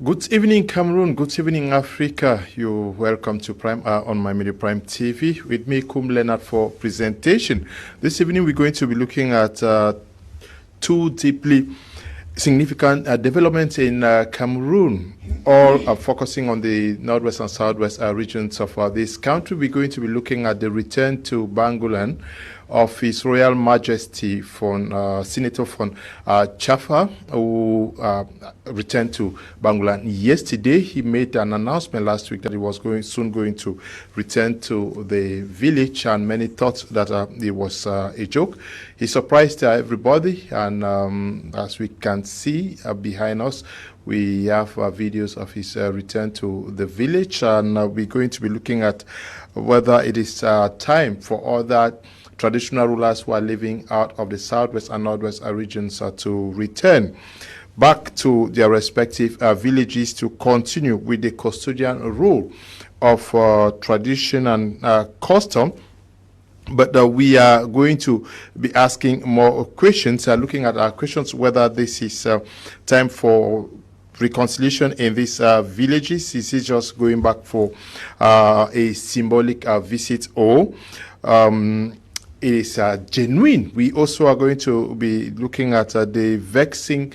Good evening, Cameroon. Good evening, Africa. You're welcome to Prime on My Media Prime TV with me, Kum Leonard, for presentation. This evening, we're going to be looking at two deeply significant developments in Cameroon, all focusing on the northwest and southwest regions of this country. We're going to be looking at the return to Bangolan of His Royal Majesty Senator Fon Chafah, who returned to Bangolan yesterday. He made an announcement last week that he was soon going to return to the village, and many thought that it was a joke. He surprised everybody, and as we can see behind us, we have videos of his return to the village, and we're going to be looking at whether it is time for other traditional rulers who are living out of the southwest and northwest regions to return back to their respective villages to continue with the custodian role of tradition and custom. But we are going to be asking more questions, looking at our questions, whether this is time for reconciliation in these villages. Is it just going back for a symbolic visit, or it is genuine? We also are going to be looking at the vexing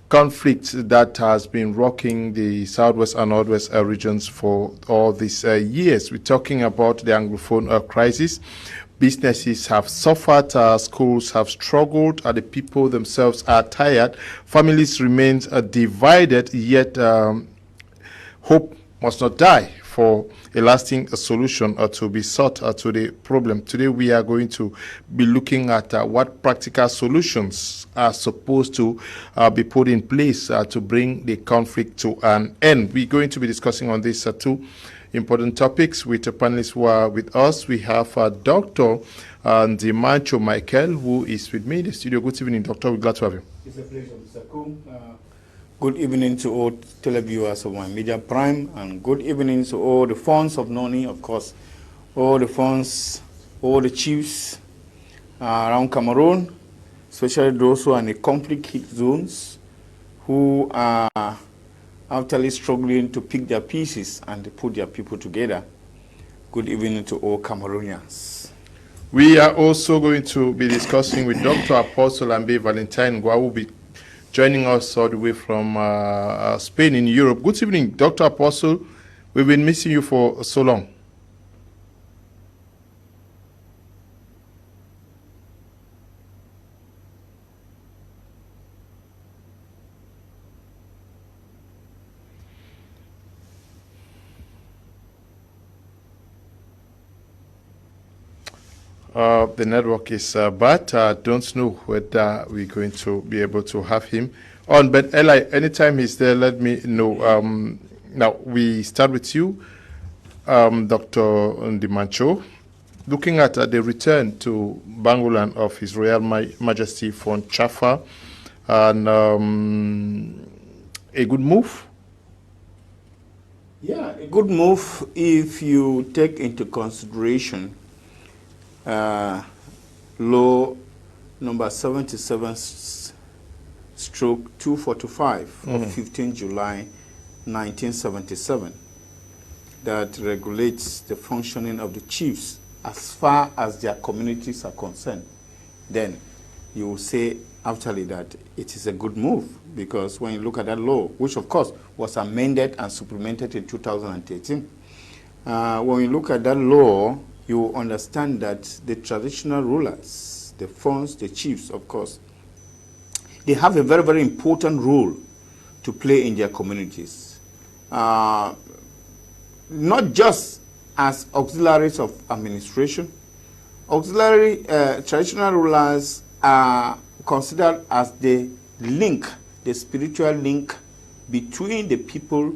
conflict that has been rocking the southwest and northwest regions for all these years. We're talking about the Anglophone crisis. Businesses have suffered, schools have struggled, the people themselves are tired, families remain divided, yet hope must not die for a lasting solution to be sought to the problem. Today we are going to be looking at what practical solutions are supposed to be put in place to bring the conflict to an end. We're going to be discussing on these two important topics with the panelists who are with us. We have Dr. Dimancho Michael, who is with me in the studio. Good evening, Doctor. We're glad to have you. It's a pleasure, Mr. Kum. Good evening to all televiewers of My Media Prime, and good evening to all the Fons of Noni, of course, all the Fons, all the chiefs around Cameroon, especially those who are in the conflict-hit zones, who are actually struggling to pick their pieces and to put their people together. Good evening to all Cameroonians. We are also going to be discussing with Dr. Apostle Ambe Valentine, who will be joining us all the way from Spain in Europe. Good evening, Dr. Apostle. We've been missing you for so long. The network is bad. Don't know whether we're going to be able to have him on. But Eli, anytime he's there, let me know. Now, we start with you, Dr. Ndimancho. Looking at the return to Bangolan of His Royal Majesty Fon Chafah, and a good move? Yeah, a good move if you take into consideration law number 77 stroke 245 of 15 July 1977 that regulates the functioning of the chiefs as far as their communities are concerned. Then you will say actually that it is a good move, because when you look at that law, which of course was amended and supplemented in 2013, when you look at that law, you understand that the traditional rulers, the Fons, the chiefs, of course, they have a very, very important role to play in their communities. Not just as auxiliaries of administration. Auxiliary traditional rulers are considered as the link, the spiritual link between the people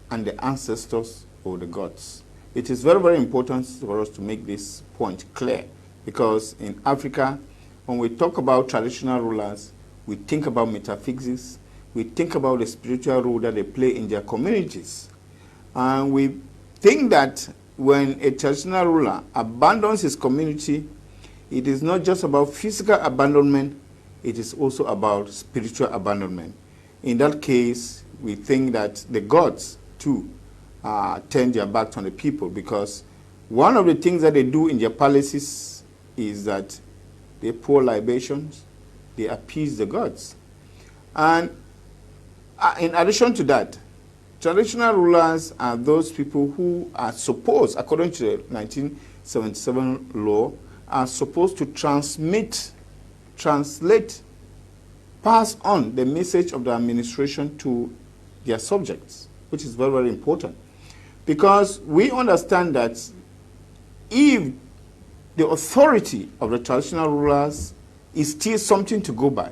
and the ancestors or the gods. It is very, very important for us to make this point clear, because in Africa, when we talk about traditional rulers, we think about metaphysics, we think about the spiritual role that they play in their communities. And we think that when a traditional ruler abandons his community, it is not just about physical abandonment, it is also about spiritual abandonment. In that case, we think that the gods too turn their backs on the people, because one of the things that they do in their palaces is that they pour libations, they appease the gods. And in addition to that, traditional rulers are those people who are supposed, according to the 1977 law, are supposed to translate, pass on the message of the administration to their subjects, which is very, very important. Because we understand that if the authority of the traditional rulers is still something to go by,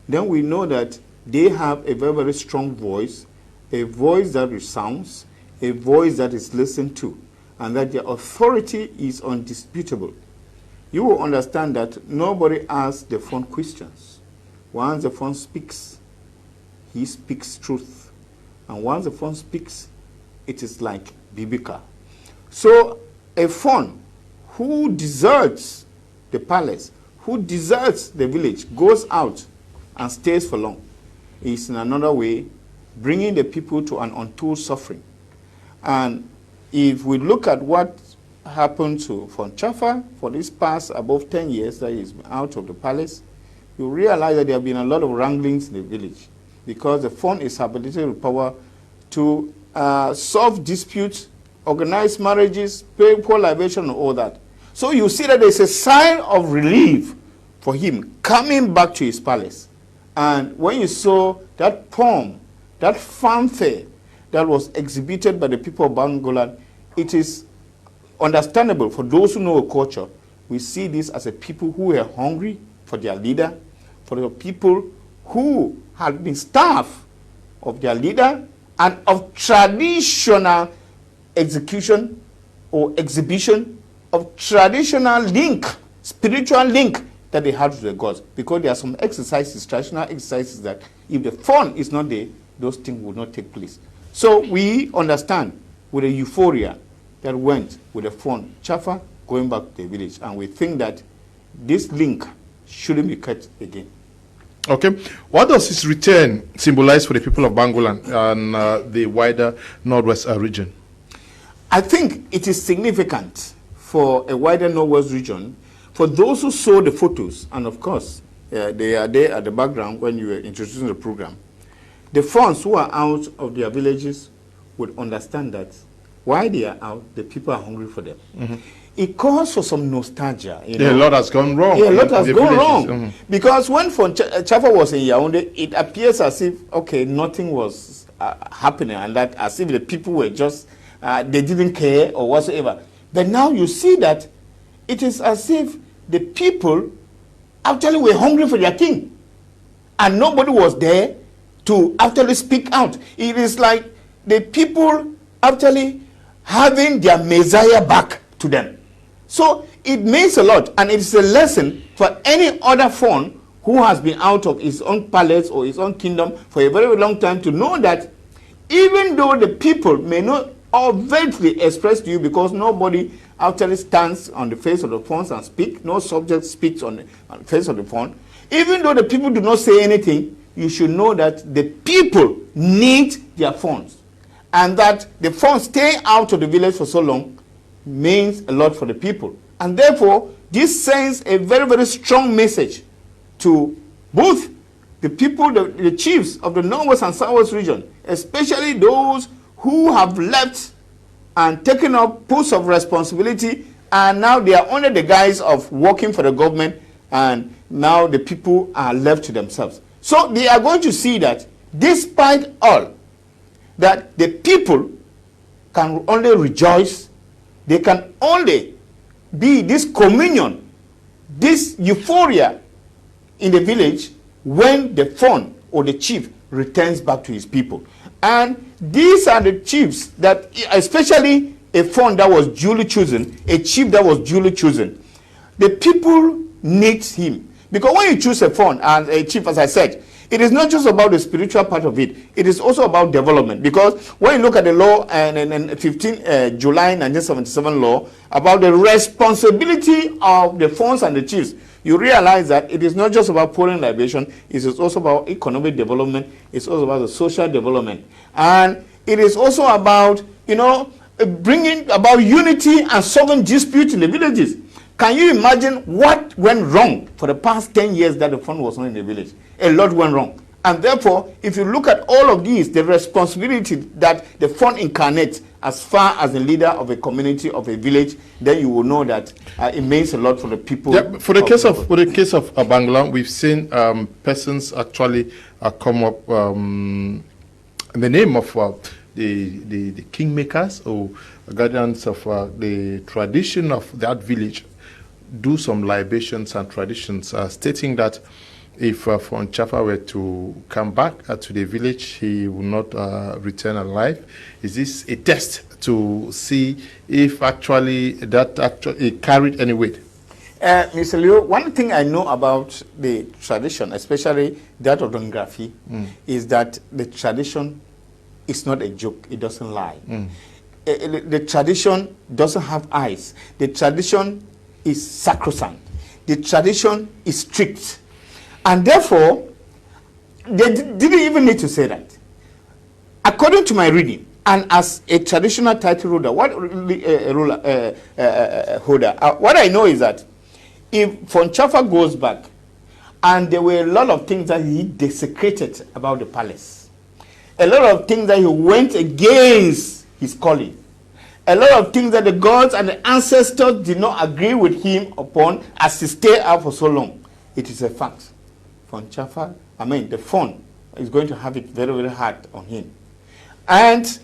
then we know that they have a very, very strong voice, a voice that resounds, a voice that is listened to, and that their authority is undisputable. You will understand that nobody asks the Fon questions. Once the Fon speaks, he speaks truth. And once the Fon speaks, it is like biblical. So a Fon who deserts the palace, who deserts the village, goes out and stays for long, is in another way bringing the people to an untold suffering. And if we look at what happened to Fon Chafah for this past above 10 years that he's been out of the palace, you realize that there have been a lot of wranglings in the village, because the Fon is habilitated with power to solve disputes, organize marriages, pay poor libation, and all that. So you see that there's a sign of relief for him coming back to his palace. And when you saw that poem, that fanfare that was exhibited by the people of Bangolan, it is understandable for those who know a culture. We see this as a people who were hungry for their leader, for the people who had been starved of their leader and of traditional execution or exhibition of traditional link, spiritual link that they had to the gods. Because there are some exercises, traditional exercises, that if the Fon is not there, those things would not take place. So we understand with the euphoria that went with the Fon Chafah going back to the village, and we think that this link shouldn't be cut again. Okay. What does his return symbolize for the people of Bangolan and the wider Northwest region? I think it is significant for a wider Northwest region, for those who saw the photos, and of course, they are there at the background when you were introducing the program. The Fons who are out of their villages would understand that why they are out, the people are hungry for them. Mm-hmm. It calls for some nostalgia. Yeah, a lot has gone wrong. Yeah, a lot has gone wrong. Mm-hmm. Because when Fon Chafah was in Yaoundé, it appears as if, okay, nothing was happening, and that as if the people were just, they didn't care or whatsoever. But now you see that it is as if the people actually were hungry for their king. And nobody was there to actually speak out. It is like the people actually having their Messiah back to them. So it means a lot, and it's a lesson for any other Fon who has been out of his own palace or his own kingdom for a very long time, to know that even though the people may not overtly express to you, because nobody actually stands on the face of the Fons and speak, no subject speaks on the face of the Fon, even though the people do not say anything, you should know that the people need their Fons, and that the Fons staying out of the village for so long means a lot for the people. And therefore, this sends a very, very strong message to both the people, the chiefs of the Northwest and Southwest region, especially those who have left and taken up posts of responsibility, and now they are under the guise of working for the government, and now the people are left to themselves. So they are going to see that despite all, that the people can only rejoice, they can only be this communion, this euphoria in the village when the Fon or the chief returns back to his people. And these are the chiefs that, especially a Fon that was duly chosen, a chief that was duly chosen, the people need him. Because when you choose a Fon and a chief, as I said, it is not just about the spiritual part of it. It is also about development. Because when you look at the law and 15 July 1977 law about the responsibility of the Fons and the chiefs you realize that it is not just about pouring libation, it is also about economic development, it's also about the social development. And it is also about, bringing about unity and solving disputes in the villages. Can you imagine what went wrong for the past 10 years that the fund was not in the village? A lot went wrong. And therefore, if you look at all of these, the responsibility that the fund incarnates as far as the leader of a community, of a village, then you will know that it means a lot for the people. Yeah, for the case of Bangolan, we've seen persons actually come up in the name of the kingmakers or guardians of the tradition of that village, do some libations and traditions, stating that if Fon Chafah were to come back to the village, he will not return alive. Is this a test to see if actually that actually carried any weight? Mr. Leo, one thing I know about the tradition, especially that of Dongrafi, is that the tradition is not a joke. It doesn't lie. The tradition doesn't have eyes. The tradition is sacrosanct. The tradition is strict. And therefore, they didn't even need to say that. According to my reading, and as a traditional title holder, what I know is that if Fon Chafah goes back, and there were a lot of things that he desecrated about the palace, a lot of things that he went against his calling, a lot of things that the gods and the ancestors did not agree with him upon as he stayed out for so long, it is a fact. Fon Chafah, the fund is going to have it very, very hard on him. And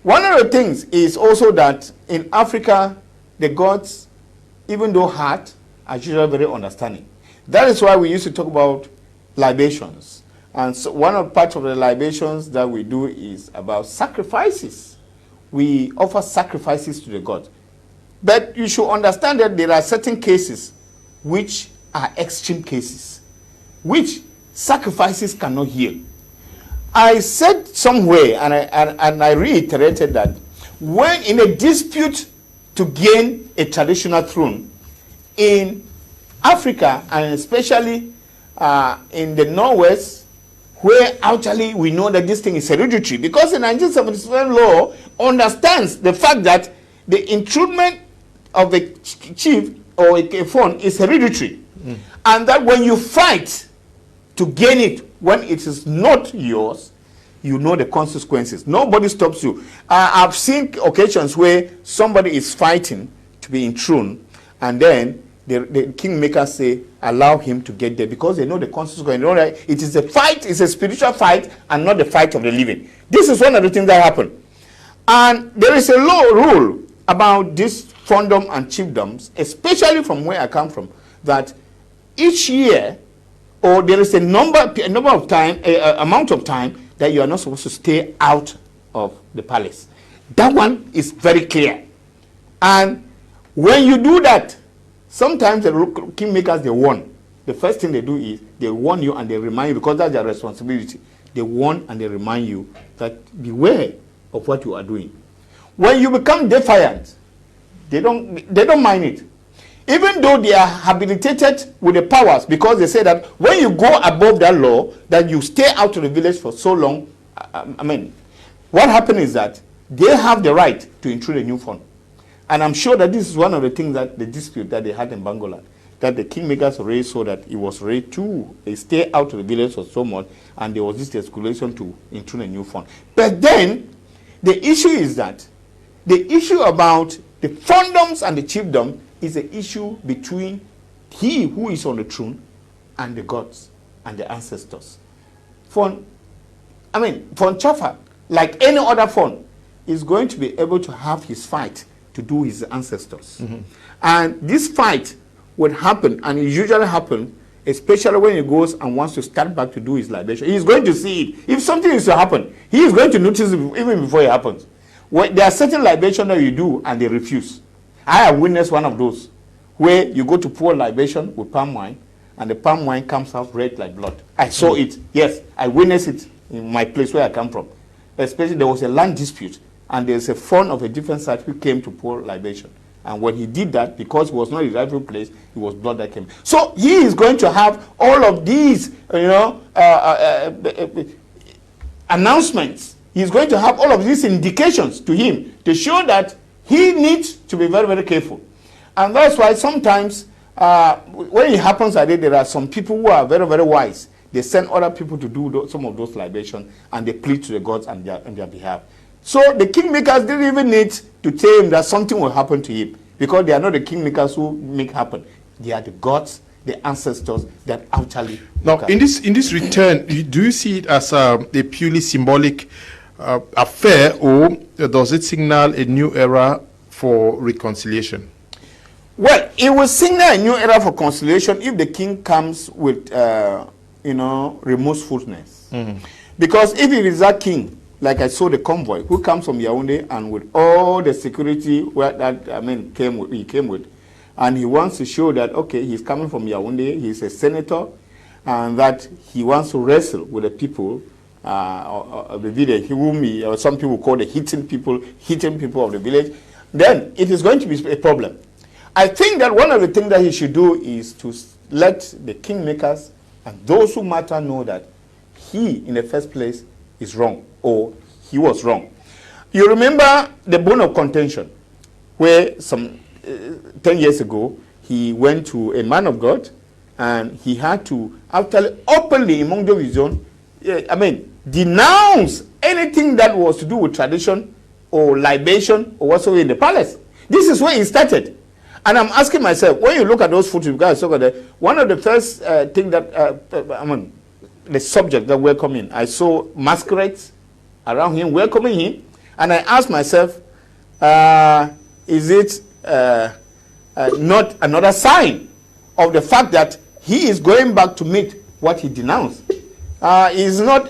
one of the things is also that in Africa, the gods, even though hard, are usually very understanding. That is why we used to talk about libations. And so one of the parts of the libations that we do is about sacrifices. We offer sacrifices to the gods. But you should understand that there are certain cases which are extreme cases, which sacrifices cannot heal. I said somewhere, and I reiterated that, when in a dispute to gain a traditional throne in Africa, and especially in the Northwest, where actually we know that this thing is hereditary, because the 1977 law understands the fact that the enthronement of a chief or a fon is hereditary, and that when you fight to gain it, when it is not yours, you know the consequences. Nobody stops you. I've seen occasions where somebody is fighting to be enthroned, and then the kingmakers say, allow him to get there, because they know the consequences. They know that it is a fight, it's a spiritual fight, and not the fight of the living. This is one of the things that happen. And there is a law rule about this fondom and chiefdoms, especially from where I come from, that each year, or there is a number of time, amount of time that you are not supposed to stay out of the palace. That one is very clear. And when you do that, sometimes the kingmakers, they warn. The first thing they do is they warn you and they remind you, because that's their responsibility. They warn and they remind you that beware of what you are doing. When you become defiant, they don't mind it. Even though they are habilitated with the powers, because they say that when you go above that law, that you stay out of the village for so long, what happens is that they have the right to intrude a new fund. And I'm sure that this is one of the things that the dispute that they had in Bangolan, that the kingmakers raised, so that it was raised to stay out of the village for so much, and there was this escalation to intrude a new fund. But then, the issue is that the issue about the fondoms and the chiefdom is an issue between he who is on the throne and the gods and the ancestors. Fon Chafah, like any other fon, is going to be able to have his fight to do his ancestors. And this fight would happen, and it usually happens, especially when he goes and wants to start back to do his libation. He's going to see it. If something is to happen, he is going to notice it even before it happens. There are certain libations that you do and they refuse. I have witnessed one of those, where you go to pour libation with palm wine, and the palm wine comes out red like blood. I saw it. Yes, I witnessed it in my place where I come from. Especially there was a land dispute, and there's a fon of a different side who came to pour libation. And when he did that, because he was not in the rightful place, it was blood that came. So he is going to have all of these, announcements. He's going to have all of these indications to him to show that he needs to be very, very careful. And that's why sometimes when it happens like that, there are some people who are very, very wise. They send other people to do some of those libations, and they plead to the gods on their behalf. So the kingmakers didn't even need to tell him that something will happen to him, because they are not the kingmakers who make happen. They are the gods, the ancestors that actually. Now, in this return, do you see it as a purely symbolic affair, or does it signal a new era for reconciliation? Well, it will signal a new era for conciliation if the king comes with, remorsefulness. Because if it is that king, like I saw the convoy, who comes from Yaoundé and with all the security he came with, and he wants to show that, okay, he's coming from Yaoundé, he's a senator, and that he wants to wrestle with the people of the village, whom some people call the hitting people of the village, then it is going to be a problem. I think that one of the things that he should do is to let the kingmakers and those who matter know that he, in the first place, is wrong, or he was wrong. You remember the bone of contention, where some 10 years ago, he went to a man of God, and he had to actually openly among the vision, denounce anything that was to do with tradition or libation or whatsoever in the palace. This is where it started. And I'm asking myself, when you look at those photographs, one of the first thing that, the subject that welcoming, I saw masquerades around him, welcoming him, and I asked myself, is it not another sign of the fact that he is going back to meet what he denounced? He's not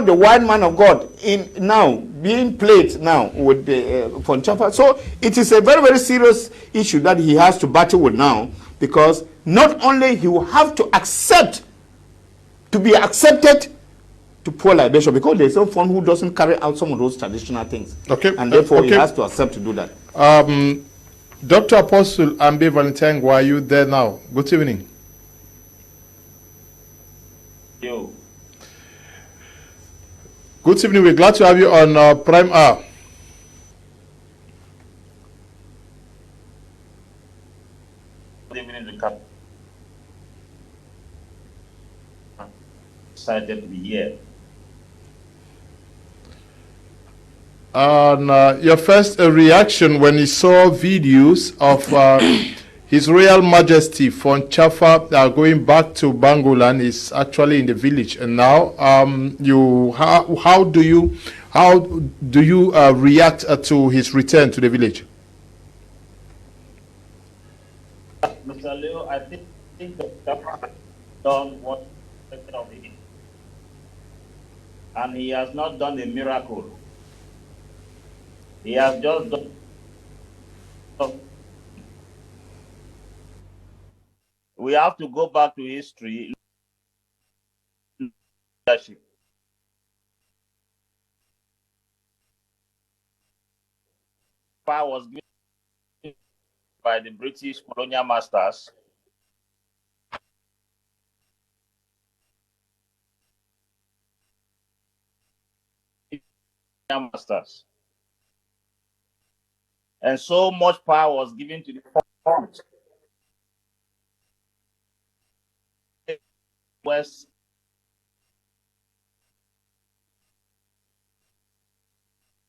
the wild man of God in now being played now with the Fon Chafah. So it is a very, very serious issue that he has to battle with now, because not only he will have to accept to be accepted to pour libation, because there's no one who doesn't carry out some of those traditional things. Okay. And therefore he has to accept to do that. Dr. Apostle Ambe Valentine, why are you there now? Good evening. Yo. Good evening. We're glad to have you on Prime Hour. Good evening, Ricardo. Excited to be here. And your first reaction when you saw videos of His Royal Majesty Fon Chafah going back to Bangolan, is actually in the village, and now how do you react to his return to the village? Mr. Leo, I think the Chafah has done what of him, and he has not done a miracle. He has just done. We have to go back to history. Leadership. Power was given by the British colonial masters. And so much power was given to the Fons. West.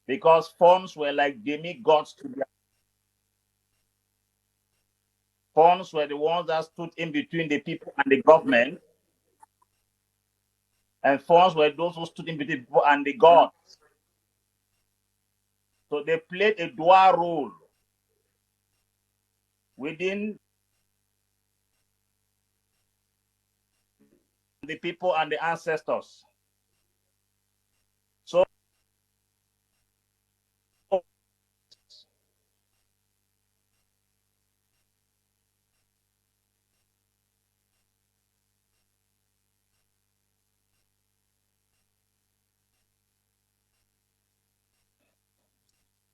Because Fons were like demigods to their. Fons were the ones that stood in between the people and the government. And Fons were those who stood in between the people and the gods. So they played a dual role within the people and the ancestors. So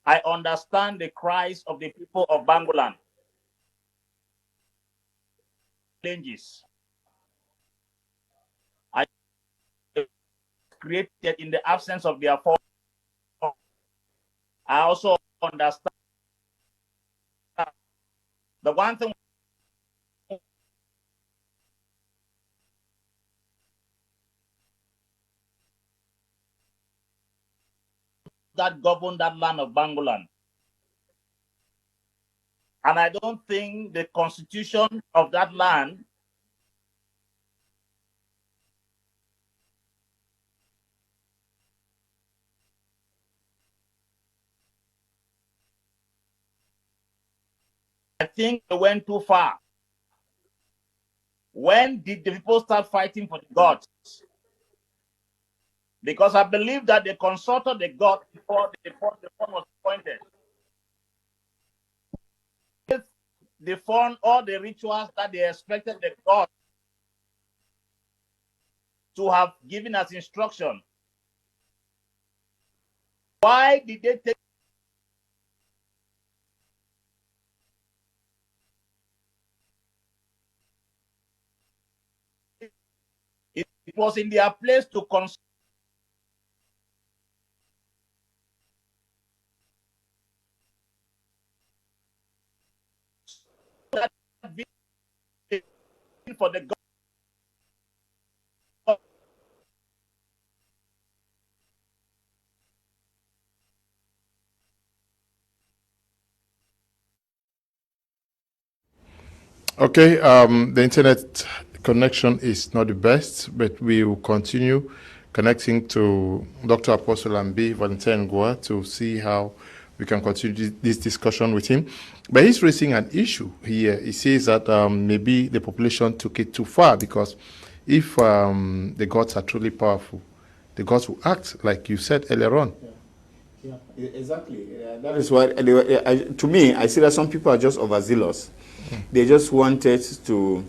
I understand the cries of the people of Bangolan. challenges are created in the absence of their form. I also understand the one thing that governed that land of Bangolan. And I don't think the constitution of that land I think they went too far. When did the people start fighting for the gods? Because I believe that they consulted the god before the Fon was appointed. The Fon, all the rituals that they expected the god to have given as instruction. Why did they take it? It was in their place to consult that for the god. Okay, the internet connection is not the best, but we will continue connecting to Dr. Apostle Ambi Valentine Goa to see how we can continue this discussion with him. But he's raising an issue here. He says that maybe the population took it too far, because if the gods are truly powerful, the gods will act like you said earlier on. Yeah, exactly. That is why, to me, I see that some people are just overzealous. They just wanted to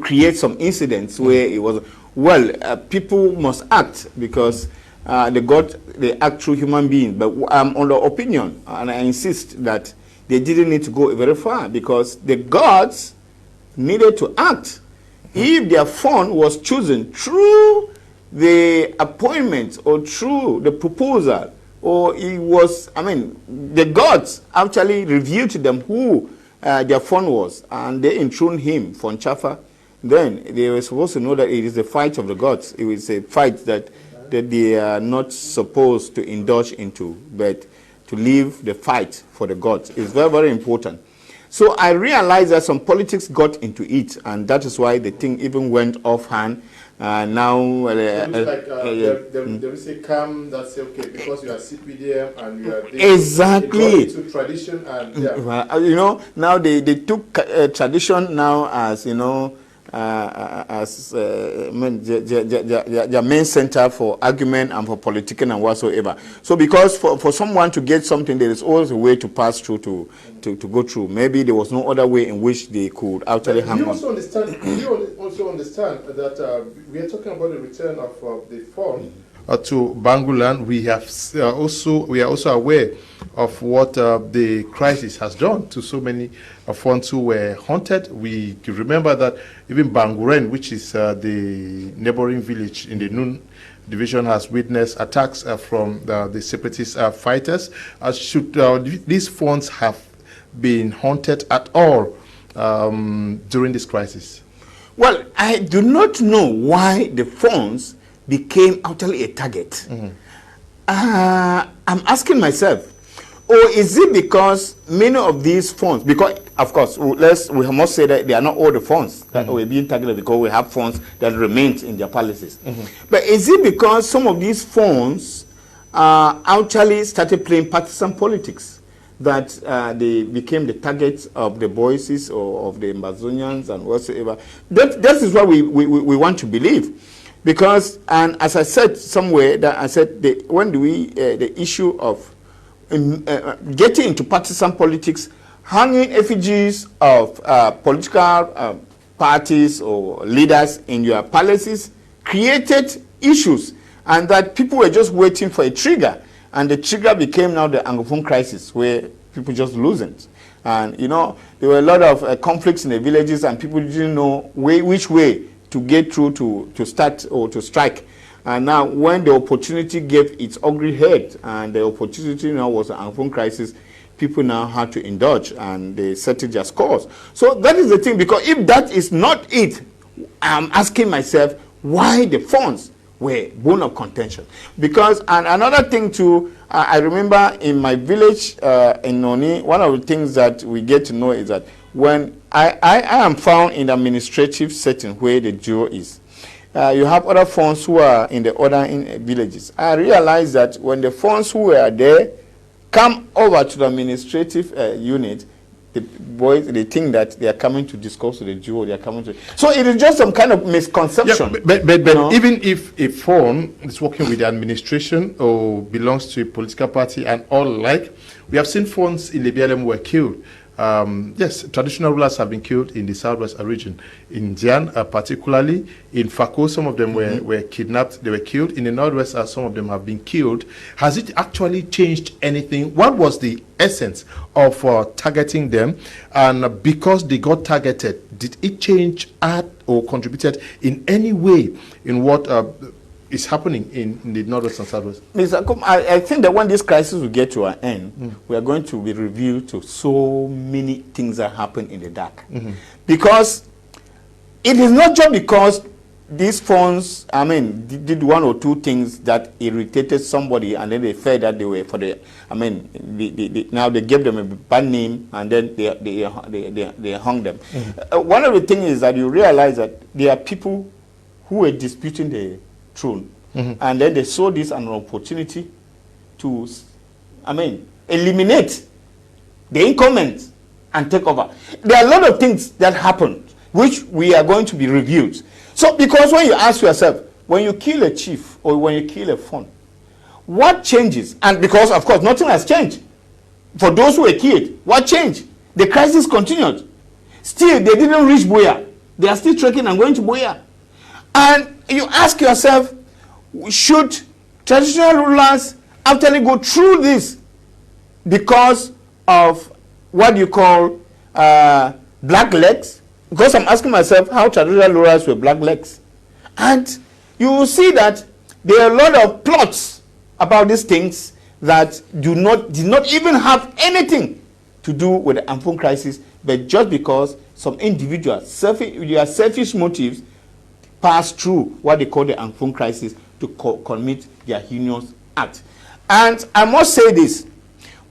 create some incidents where it was, well, people must act because they act through human beings. But I'm on the opinion, and I insist that they didn't need to go very far, because the gods needed to act. If their Fon was chosen through the appointment or through the proposal, or it was, I mean, the gods actually revealed to them who their Fon was, and they enthroned him, Fon Chafah, then they were supposed to know that it is the fight of the gods. It is a fight that they are not supposed to indulge into, but to leave the fight for the gods. It's very, very important. So I realized that some politics got into it, and that is why the thing even went offhand. Now, there is a camp that say, okay, because you are CPDM and you are exactly to tradition, and you know, now they took tradition now as, you know, as their main center for argument and for political and whatsoever. So because for someone to get something, there is always a way to pass through to go through. Maybe there was no other way in which they could actually hang on. You also understand that we are talking about the return of the Fon to Bangolan. We are also aware of what the crisis has done to so many Fons who were haunted. We remember that even Bangolan, which is the neighboring village in the Noon division, has witnessed attacks from the separatist fighters. Should these Fons have been haunted at all during this crisis? Well, I do not know why the Fons became utterly a target. I'm asking myself, or is it because many of these Fons, because of course we must say that they are not all the Fons that were being targeted, because we have Fons that remained in their palaces. But is it because some of these Fons actually started playing partisan politics, that they became the targets of the voices or of the Ambazonians and whatsoever? That is what we want to believe. Because, and as I said somewhere, that I said, the issue of getting into partisan politics, hanging effigies of political parties or leaders in your palaces created issues, and that people were just waiting for a trigger, and the trigger became now the Anglophone crisis, where people just loosened. And, you know, there were a lot of conflicts in the villages, and people didn't know which way to get through to start or to strike. And now when the opportunity gave its ugly head, and the opportunity now was the Angfong crisis, people now had to indulge, and they settled their scores. So that is the thing, because if that is not it, I'm asking myself why the funds were bone of contention. Because, and another thing too, I remember in my village in Noni, one of the things that we get to know is that when I am found in the administrative setting where the GO is, you have other funds who are in the other villages. I realized that when the funds who were there come over to the administrative unit, the boys, they think that they are coming to discuss with the GO, they are coming to... So it is just some kind of misconception. Yeah, but even if a phone is working with the administration or belongs to a political party and all like, we have seen phones in the BLM were killed. Yes, traditional rulers have been killed in the southwest region. In Jian, particularly, in Fako, some of them were kidnapped, they were killed. In the northwest, some of them have been killed. Has it actually changed anything? What was the essence of targeting them? And because they got targeted, did it change or contributed in any way in what is happening in the northwest and southwest? Mr. Akum, I think that when this crisis will get to an end, we are going to be reviewed to so many things that happen in the dark. Because it is not just because these phones, I mean, did one or two things that irritated somebody, and then they felt that they were for the, I mean, now they gave them a bad name, and then they hung them. One of the things is that you realize that there are people who were disputing the throne, and then they saw this as an opportunity to, I mean, eliminate the incumbents and take over. There are a lot of things that happen which we are going to be reviewed. So, because when you ask yourself, when you kill a chief or when you kill a Fon, what changes? And because, of course, nothing has changed. For those who were killed, what changed? The crisis continued. Still, they didn't reach Boya. They are still trekking and going to Boya. And you ask yourself, should traditional rulers actually go through this because of what you call black legs? Because I'm asking myself how traditional rulers were black legs. And you will see that there are a lot of plots about these things that did not even have anything to do with the Angfong crisis, but just because some individuals, their selfish motives, pass through what they call the Angfong crisis to commit their heinous act. And I must say this,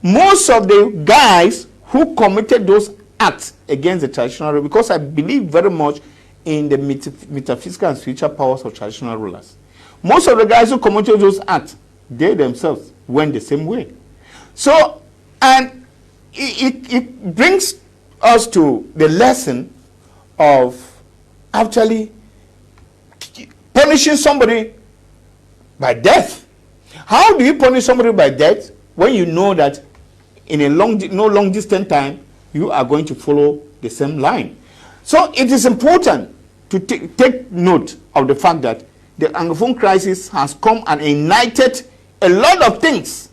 most of the guys who committed those acts against the traditional rulers, because I believe very much in the metaphysical and spiritual powers of traditional rulers, most of the guys who committed those acts, they themselves went the same way. So, and it brings us to the lesson of actually punishing somebody by death. How do you punish somebody by death when you know that in a no long distant time you are going to follow the same line? So it is important to take note of the fact that the Anglophone crisis has come and ignited a lot of things.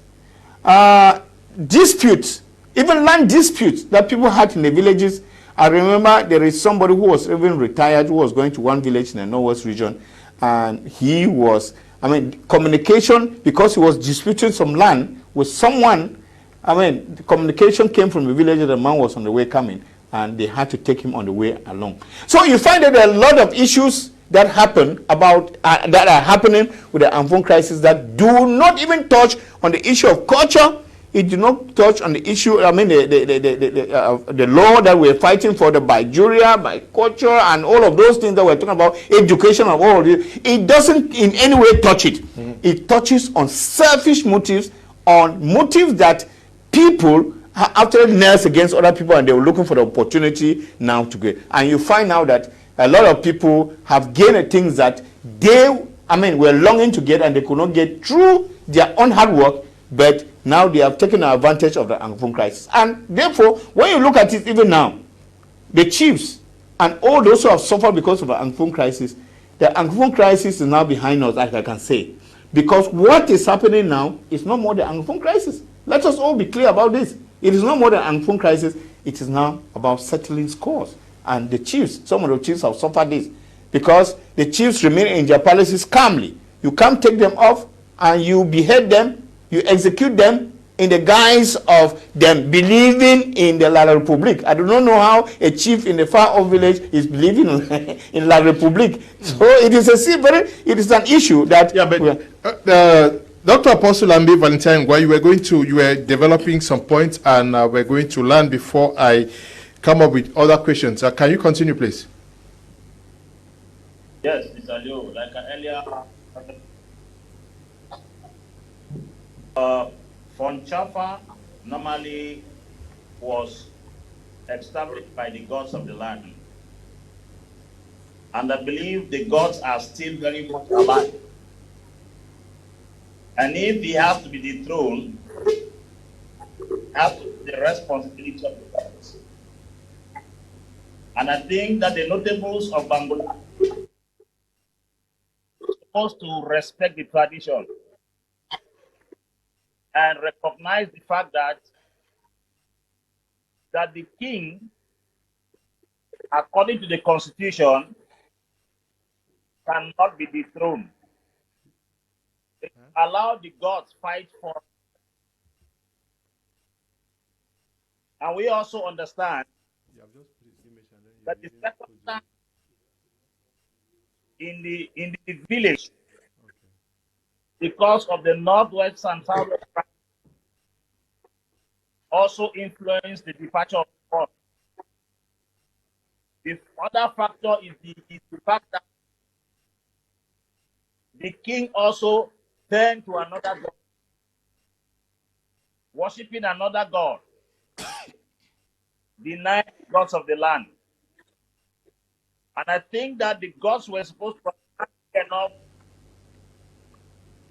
Disputes, even land disputes that people had in the villages. I remember there is somebody who was even retired who was going to one village in the northwest region, and he was, I mean, communication, because he was disputing some land with someone. I mean, the communication came from the village that the man was on the way coming, and they had to take him on the way along. So you find that there are a lot of issues that happen about that are happening with the Angfong crisis that do not even touch on the issue of culture. It do not touch on the issue, I mean, the law that we're fighting for, the by juria, by culture, and all of those things that we're talking about, education and all of this. It doesn't in any way touch it. It touches on selfish motives, on motives that people after nails against other people, and they were looking for the opportunity now to get. And you find out that a lot of people have gained things that they, I mean, were longing to get, and they could not get through their own hard work, but now they have taken advantage of the Angfong crisis. And therefore, when you look at it even now, the chiefs and all those who have suffered because of the Angfong crisis, the Angfong crisis is now behind us, as I can say. Because what is happening now is no more the Angfong crisis. Let us all be clear about this. It is no more the Angfong crisis. it is now about settling scores. And the chiefs, some of the chiefs have suffered this because the chiefs remain in their palaces calmly. You can't take them off and you behead them, you execute them in the guise of them believing in the La Republique. I do not know how a chief in the far-off village is believing in La Republique. So it is an issue that... Yeah, but Dr. Apostle Ambi Valentine, while you were developing some points and we're going to learn before I come up with other questions. Can you continue, please? Yes, Mr. Leo, like earlier, Fon Chafah normally was established by the gods of the land. And I believe the gods are still very much alive. And if he has to be dethroned, has to be the responsibility of the gods. And I think that the notables of Bangolan are supposed to respect the tradition and recognize the fact that the king, according to the constitution, cannot be dethroned. They allow the gods fight for. And we also understand that the circumstance in the village, because of the northwest and southwest, also influenced the departure of the god. The other factor is the fact that the king also turned to another god, worshiping another god, denying the gods of the land. And I think that the gods were supposed to be enough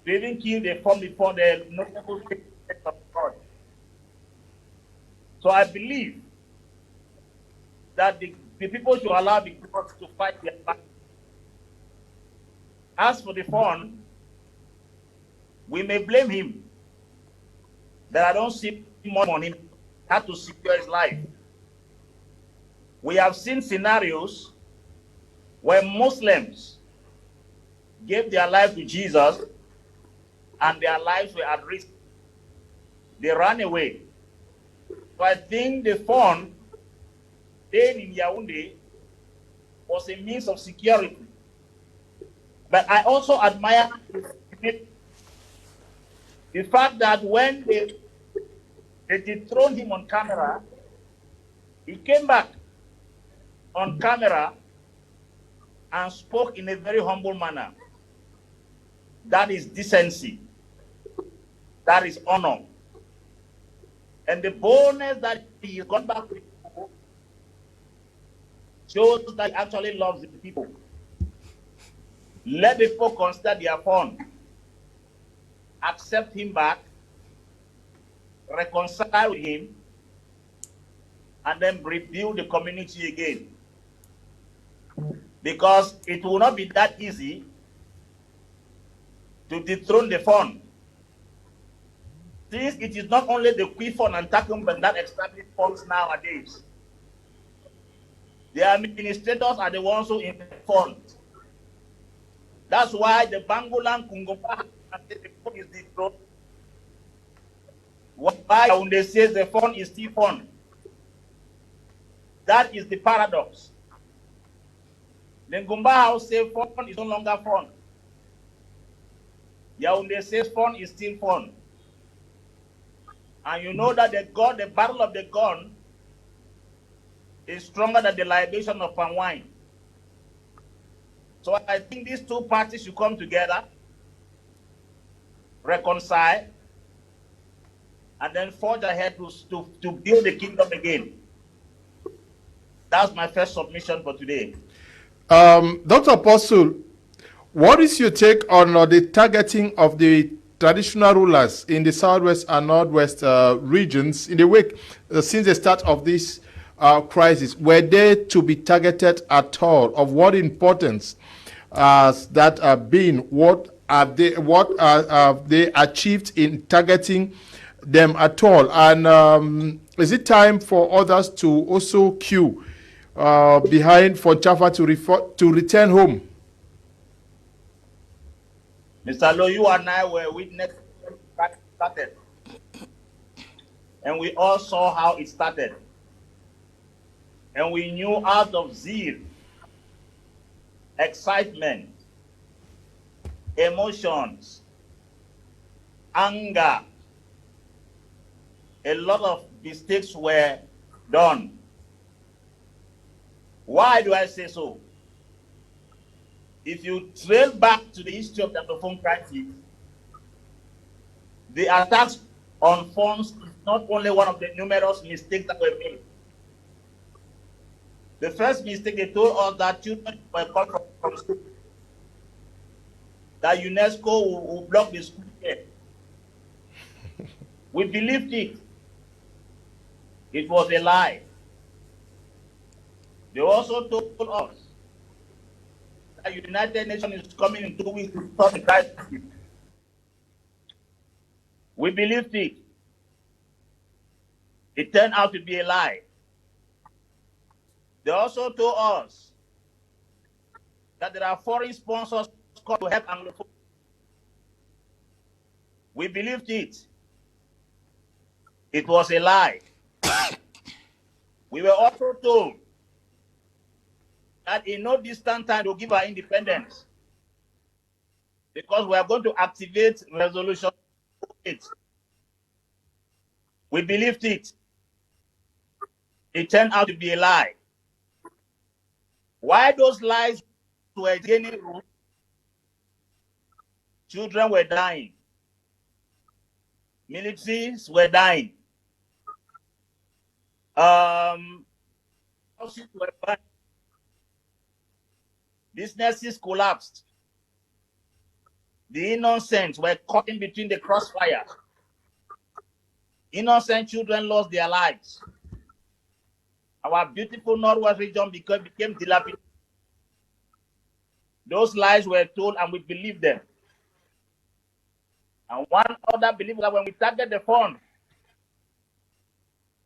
to even kill the form before the notable of God. So I believe that the people should allow the gods to fight their battle. As for the Fon, we may blame him that I don't see money on him, had to secure his life. We have seen scenarios where Muslims gave their life to Jesus and their lives were at risk. They ran away. So I think the Fon staying in Yaoundé was a means of security. But I also admire the fact that when they dethroned him on camera, he came back on camera and spoke in a very humble manner. That is decency. That is honor. And the boldness that he has gone back to the people shows that he actually loves the people. Let the people consider their Fon, accept him back, reconcile with him, and then rebuild the community again. Because it will not be that easy to dethrone the Fon. Since it is not only the Fon and Takum but that established Fons nowadays. The administrators are the ones who invest funds. That's why the Bangolan Kungopa and the Fon is dethroned. Why when they say the Fon is still Fon? That is the paradox. The Ngumba House says Fon is no longer Fon. Yaoundé says Fon is still Fon. And you know that the battle of the gun is stronger than the libation of palm wine. So I think these two parties should come together, reconcile, and then forge ahead to build the kingdom again. That's my first submission for today. Dr. Apostle, what is your take on the targeting of the traditional rulers in the southwest and northwest regions in the wake since the start of this crisis? Were they to be targeted at all? Of what importance has that been? What have they achieved in targeting them at all? And is it time for others to also queue behind Fon Chafah to return home? Mr. Lowe, you and I were witnesses when it started. And we all saw how it started. And we knew out of zeal, excitement, emotions, anger, a lot of mistakes were done. Why do I say so? If you trail back to the history of the phone crisis, the attacks on phones is not only one of the numerous mistakes that were made. The first mistake, they told us that children were called from school, that UNESCO will block the school here. We believed it. It was a lie. They also told us that the United Nations is coming in 2 weeks to stop the crisis. We believed it. It turned out to be a lie. They also told us that there are foreign sponsors called to help Anglophone. We believed it. It was a lie. We were also told that in no distant time to give our independence, because we are going to activate resolution 8. We believed it. It turned out to be a lie. Why those lies were gaining root? Children were dying. Militaries were dying. Houses were burned. Businesses collapsed. The innocents were caught in between the crossfire. Innocent children lost their lives. Our beautiful Northwest region became dilapidated. Those lies were told and we believed them. And one other belief that when we target the fund,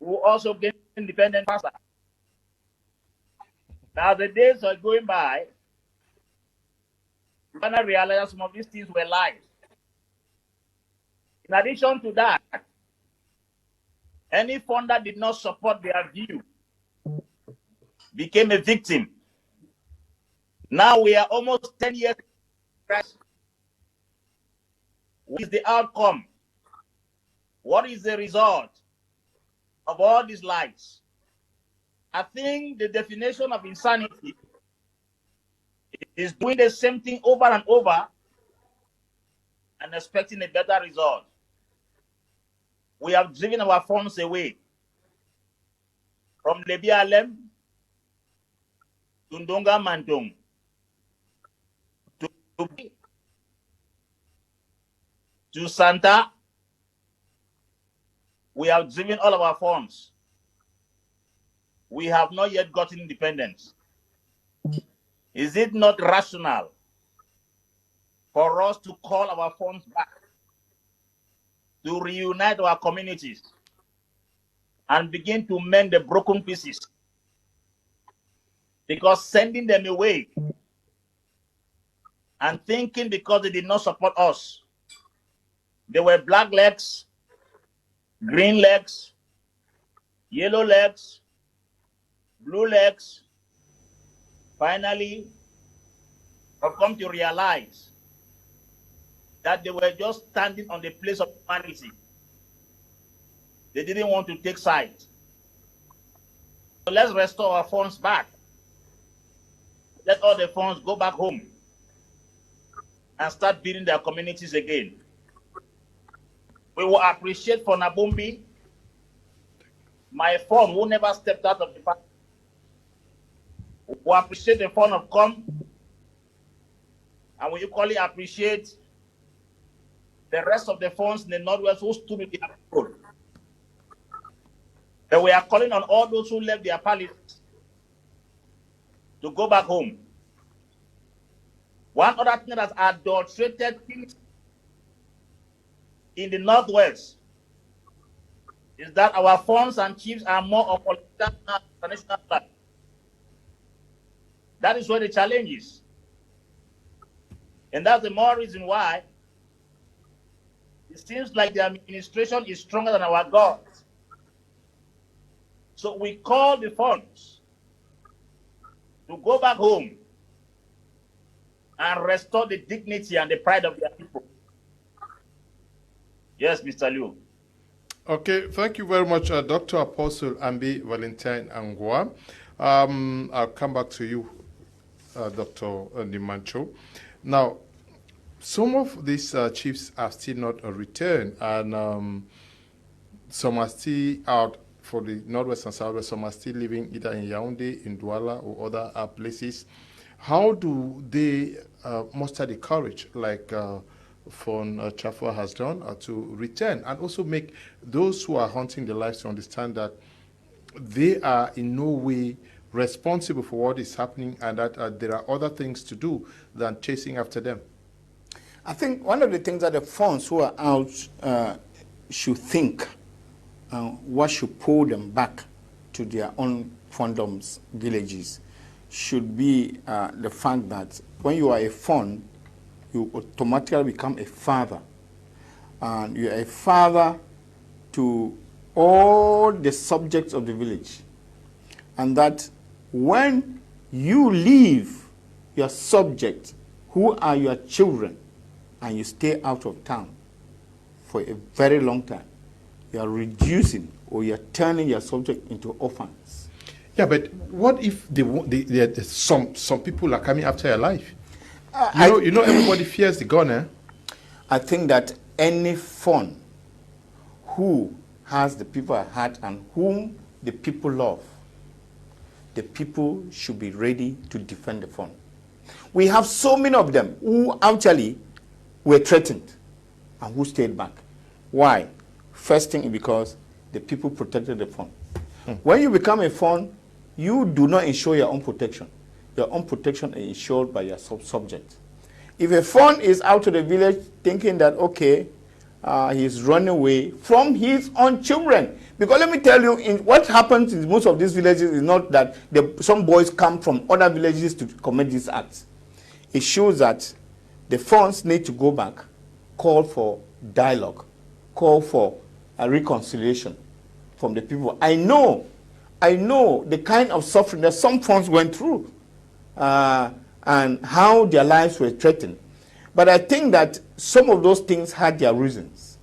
we will also gain independence faster. Now the days are going by, we finally realize some of these things were lies. In addition to that, any fund that did not support their view became a victim. Now we are almost 10 years. What is the outcome? What is the result of all these lies? I think the definition of insanity is doing the same thing over and over and expecting a better result. We have driven our funds away from Lebialem to Ndonga Mantung to Santa. We have driven all of our funds. We have not yet gotten independence. Is it not rational for us to call our funds back, to reunite our communities, and begin to mend the broken pieces? Because sending them away and thinking because they did not support us, they were black legs, green legs, yellow legs, blue legs, finally have come to realize that they were just standing on the place of humanity. They didn't want to take sides. So let's restore our funds back. Let all the funds go back home and start building their communities again. We will appreciate for Nabumbi, my phone who never stepped out of the party. We will appreciate the fun of come, and we equally appreciate the rest of the funds in the Northwest who stood with their people. And we are calling on all those who left their palaces to go back home. One other thing that has adulterated things in the Northwest is that our funds and chiefs are more of political and international life. That is where the challenge is. And that's the more reason why it seems like the administration is stronger than our God. So we call the funds to go back home and restore the dignity and the pride of their people. Yes, Mr. Liu. Okay, thank you very much, Dr. Apostle Ambi Valentine Angwa. I'll come back to you, Dr. Nimancho. Now, some of these chiefs are still not returned, and some are still out for the Northwest and Southwest. Some are still living either in Yaoundé, in Douala, or other places. How do they muster the courage, like Fon Chafah has done, to return and also make those who are hunting their lives to understand that they are in no way responsible for what is happening, and that there are other things to do than chasing after them? I think one of the things that the funds who are out should think, what should pull them back to their own fondoms, villages, should be the fact that when you are a fund, you automatically become a father. And you are a father to all the subjects of the village. And that when you leave your subject, who are your children, and you stay out of town for a very long time, you are reducing or you are turning your subject into orphans. Yeah, but what if some people are coming after your life? You know, everybody fears the gun, eh? I think that any fund who has the people at heart and whom the people love, the people should be ready to defend the fund. We have so many of them who actually were threatened and who stayed back. Why? First thing is because the people protected the fund. When you become a fund, you do not ensure your own protection. Your own protection is ensured by your subject. If a fund is out of the village thinking that, okay, he's running away from his own children. Because let me tell you, what happens in most of these villages is not that some boys come from other villages to commit these acts. It shows that the funds need to go back, call for dialogue, call for a reconciliation from the people. I know the kind of suffering that some funds went through and how their lives were threatened. But I think that some of those things had their reasons.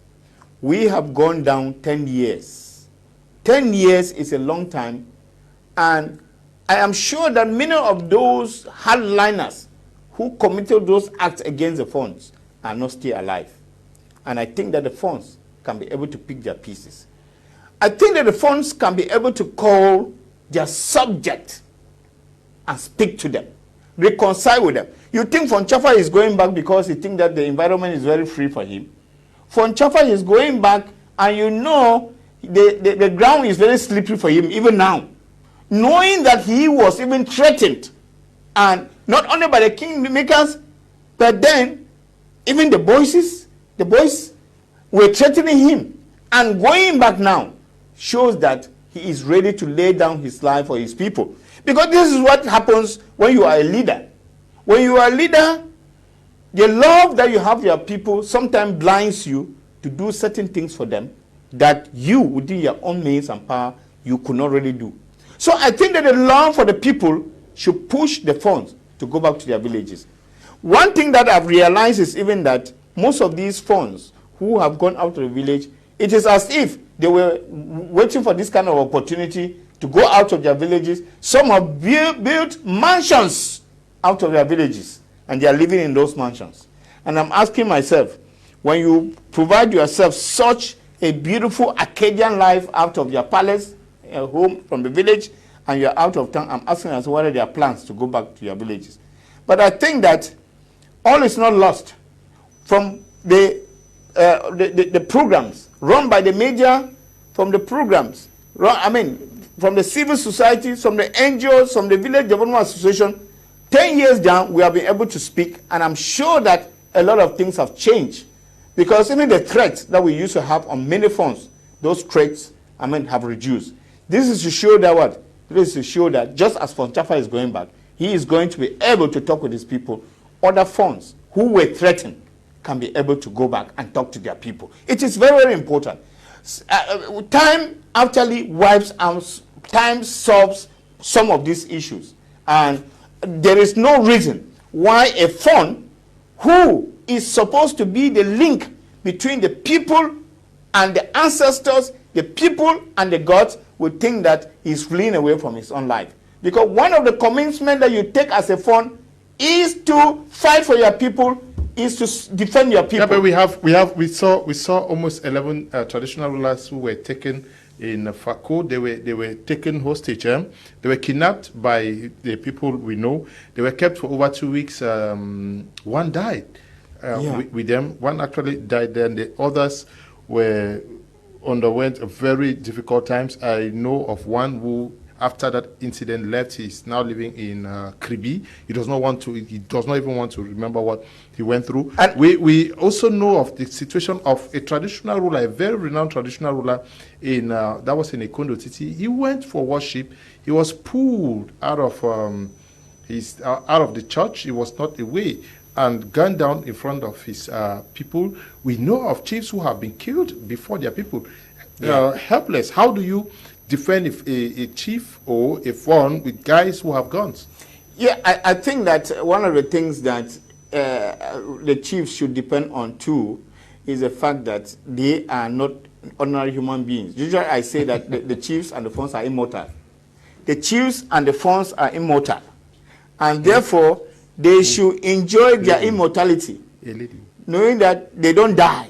We have gone down 10 years. 10 years is a long time, and I am sure that many of those hardliners who committed those acts against the funds are not still alive. And I think that the funds can be able to pick their pieces. I think that the funds can be able to call their subject and speak to them, reconcile with them. You think Fon Chafah is going back because he thinks that the environment is very free for him? Fon Chafah is going back, and you know the ground is very slippery for him even now, knowing that he was even threatened, and not only by the kingmakers, but then even the boys were threatening him. And going back now shows that he is ready to lay down his life for his people. Because this is what happens when you are a leader. When you are a leader, the love that you have for your people sometimes blinds you to do certain things for them that you, within your own means and power, you could not really do. So I think that the love for the people should push the funds to go back to their villages. One thing that I've realized is even that most of these funds who have gone out of the village, it is as if they were waiting for this kind of opportunity to go out of their villages. Some have built mansions out of their villages, and they are living in those mansions. And I'm asking myself, when you provide yourself such a beautiful Acadian life out of your palace, home from the village, and you're out of town, I'm asking myself, what are their plans to go back to your villages? But I think that all is not lost. From the programs run by the media, from the programs, from the civil society, from the NGOs, from the Village Development Association, 10 years down, we have been able to speak, and I'm sure that a lot of things have changed. Because even the threats that we used to have on many funds, those threats have reduced. This is to show that what? This is to show that just as Fon Chafah is going back, he is going to be able to talk with his people. Other Fons who were threatened can be able to go back and talk to their people. It is very, very important. Time actually wipes out, time solves some of these issues. And there is no reason why a Fon who is supposed to be the link between the people and the ancestors, the people and the gods, would think that he's fleeing away from his own life. Because one of the commitments that you take as a Fon is to fight for your people, is to defend your people. Yeah, but we saw almost 11 traditional rulers who were taken in Fako. They were taken hostage. They were kidnapped by the people we know. They were kept for over 2 weeks. One died with them. One actually died. Then the others underwent very difficult times. I know of one who, after that incident, left. He's now living in Kribi. He does not even want to remember what he went through. And we also know of the situation of a traditional ruler, a very renowned traditional ruler that was in Ikondo Titi. He went for worship. He was pulled out of the church. He was not away and gunned down in front of his people. We know of chiefs who have been killed before their people. Helpless. How do you defend a chief or a Fon with guys who have guns? Yeah, I think that one of the things that the chiefs should depend on too is the fact that they are not ordinary human beings. Usually I say that the chiefs and the Fons are immortal. The chiefs and the Fons are immortal. And therefore, they should enjoy their immortality, knowing that they don't die.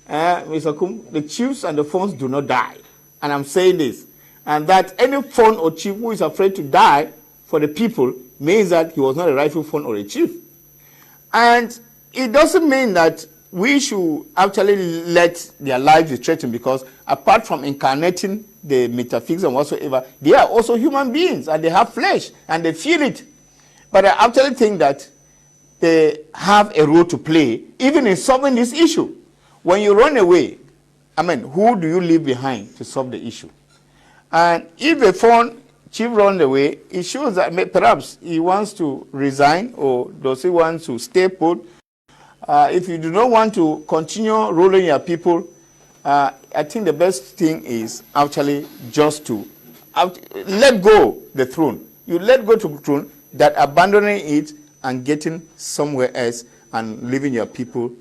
Mr. Kum, the chiefs and the Fons do not die. And I'm saying this. And that any Fon or chief who is afraid to die for the people means that he was not a rightful Fon or a chief. And it doesn't mean that we should actually let their lives be threatened, because apart from incarnating the metaphysics and whatsoever, they are also human beings and they have flesh and they feel it. But I actually think that they have a role to play even in solving this issue. When you run away, who do you leave behind to solve the issue? And if a Fon chief runs away, it shows that perhaps he wants to resign, or does he want to stay put? If you do not want to continue ruling your people, I think the best thing is actually just to let go the throne. You let go to the throne, that abandoning it and getting somewhere else and leaving your people,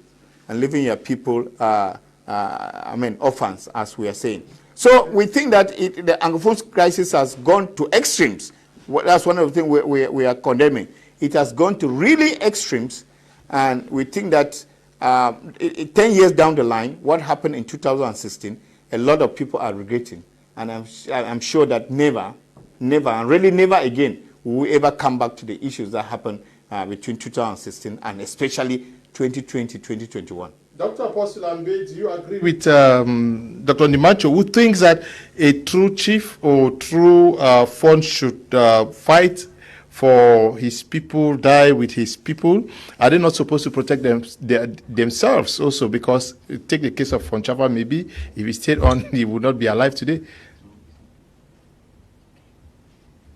orphans, as we are saying. So we think that the Anglophone crisis has gone to extremes. That's one of the things we are condemning. It has gone to really extremes, and we think that 10 years down the line, what happened in 2016, a lot of people are regretting. And I'm sure that never, and really never again, will we ever come back to the issues that happened between 2016 and especially 2020, 2021. Dr. Apostle Ambe, do you agree with Dr. Nimacho, who thinks that a true chief or true Fon should fight for his people, die with his people? Are they not supposed to protect themselves also? Because take the case of Fon Chafah, maybe if he stayed on, he would not be alive today.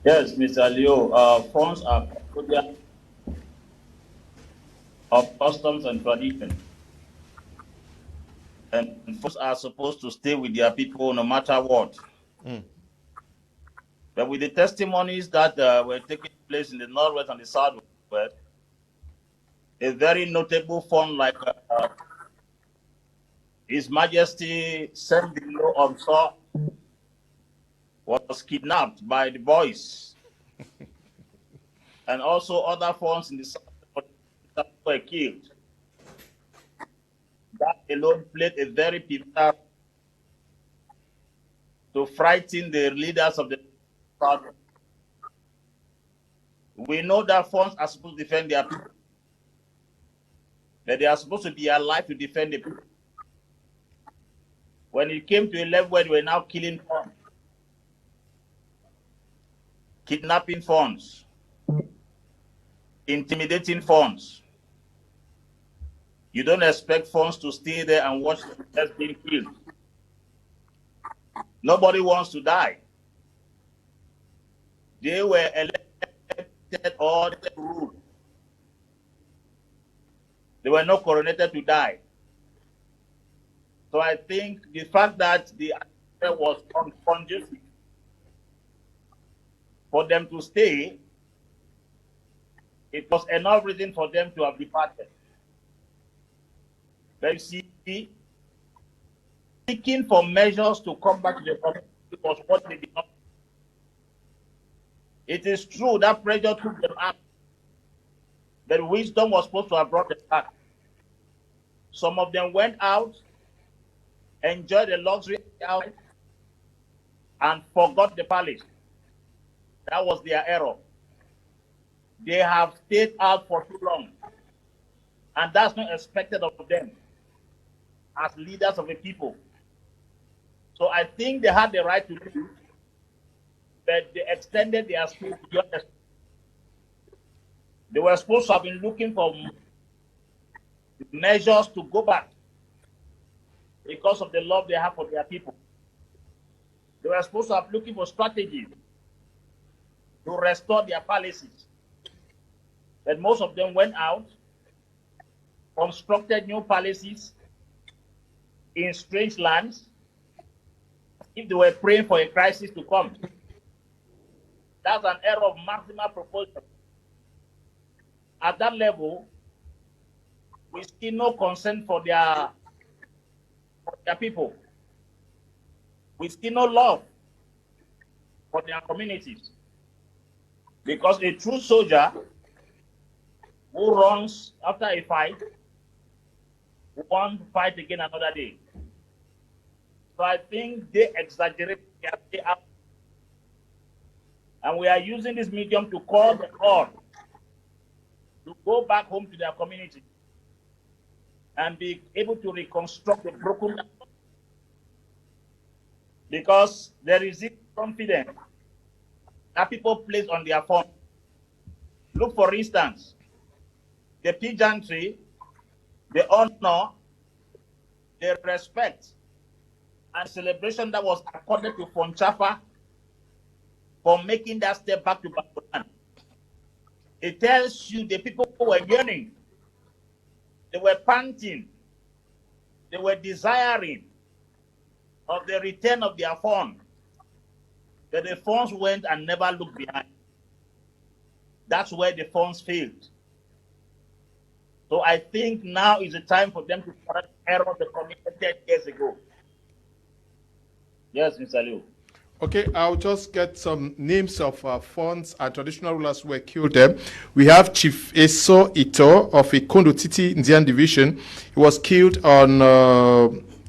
Yes, Mr. Leo, Fons are custodians of customs and tradition. And Fons are supposed to stay with their people no matter what. But with the testimonies that were taking place in the Northwest and the Southwest, a very notable Fon like His Majesty Sendilo of Saw was kidnapped by the boys. And also other Fons in the South were killed. That alone played a very pivotal to frighten the leaders of the South. We know that Fons are supposed to defend their people, but they are supposed to be alive to defend the people. When it came to a level where they were now killing Fons, kidnapping Fons, intimidating Fons, you don't expect Fons to stay there and watch them just being killed. Nobody wants to die. They were elected or they ruled. They were not coronated to die. So I think the fact that the atmosphere was conducive for them to stay, it was enough reason for them to have departed. But you see, seeking for measures to come back to the community was what they did not. It is true that pressure took them out. But wisdom was supposed to have brought them back. Some of them went out, enjoyed the luxury out, and forgot the palace. That was their error. They have stayed out for too long. And that's not expected of them as leaders of a people. So I think they had the right to leave, but they extended their stay beyond the. They were supposed to have been looking for measures to go back because of the love they have for their people. They were supposed to have looking for strategies to restore their palaces. But most of them went out, constructed new palaces in strange lands, if they were praying for a crisis to come. That's an error of maximal proportion. At that level, we see no concern for their people. We see no love for their communities. Because a true soldier who runs after a fight won't fight again another day. So I think they exaggerate their day out. And we are using this medium to call them on to go back home to their community and be able to reconstruct the broken. Because there is this confidence that people place on their phone. Look, for instance, the pageantry, the honor, the respect, and celebration that was accorded to Fon Chafah for making that step back to Bangolan. It tells you the people who were yearning, they were panting, they were desiring of the return of their Fon. But the Fons went and never looked behind. That's where the Fons failed. So I think now is the time for them to correct errors they committed 10 years ago. Yes, Mr. Liu. Okay, I'll just get some names of Fons and traditional rulers who were killed there. We have Chief Eso Ito of Ikondo Titi Indian Division. He was killed on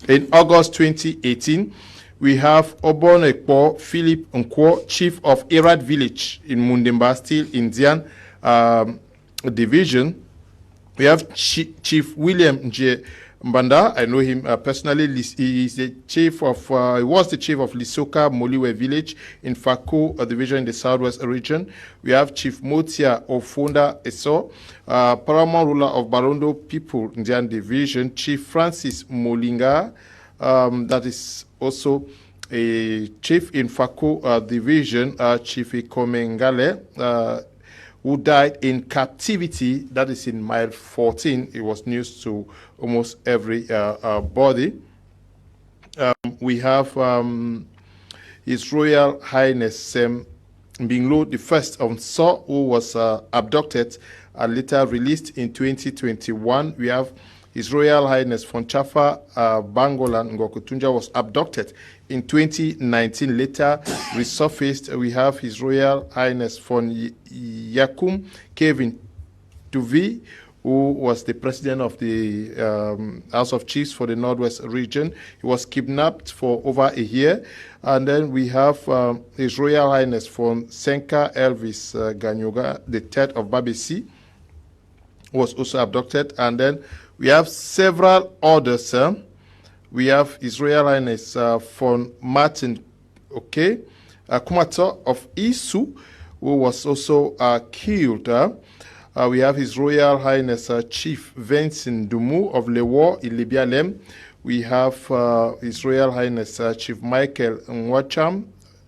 in August 2018. We have Obon Ekpo Philip Nkwo, Chief of Irad Village in Mundimba, still Indian Division. We have Chief William J. Mbanda. I know him personally. He is the chief of. He was the chief of Lisoka Moliwe Village in Fako Division in the Southwest region. We have Chief Motia Ofunda Eso, paramount ruler of Barondo People Indian Division. Chief Francis Molinga, that is also a chief in Fako Division. Chief Ikomengale, who died in captivity, that is in mile 14. It was news to almost every body. We have His Royal Highness Mbinglo the First of Nso, who was abducted and later released in 2021. We have His Royal Highness Fon Chafah Bangolan Ngokutunja was abducted in 2019, later resurfaced. We have His Royal Highness Fon Yakum Kevin Tuvi, who was the president of the House of Chiefs for the Northwest region. He was kidnapped for over a year. And then we have His Royal Highness Fon Senka Elvis Ganyoga, the third of Babisi, was also abducted. And then we have several others. We have His Royal Highness Fon Martin Kumato of Isu, who was also killed. We have His Royal Highness Chief Vincent Dumu of Lewo in Libialem, We have His Royal Highness Chief Michael Nwacham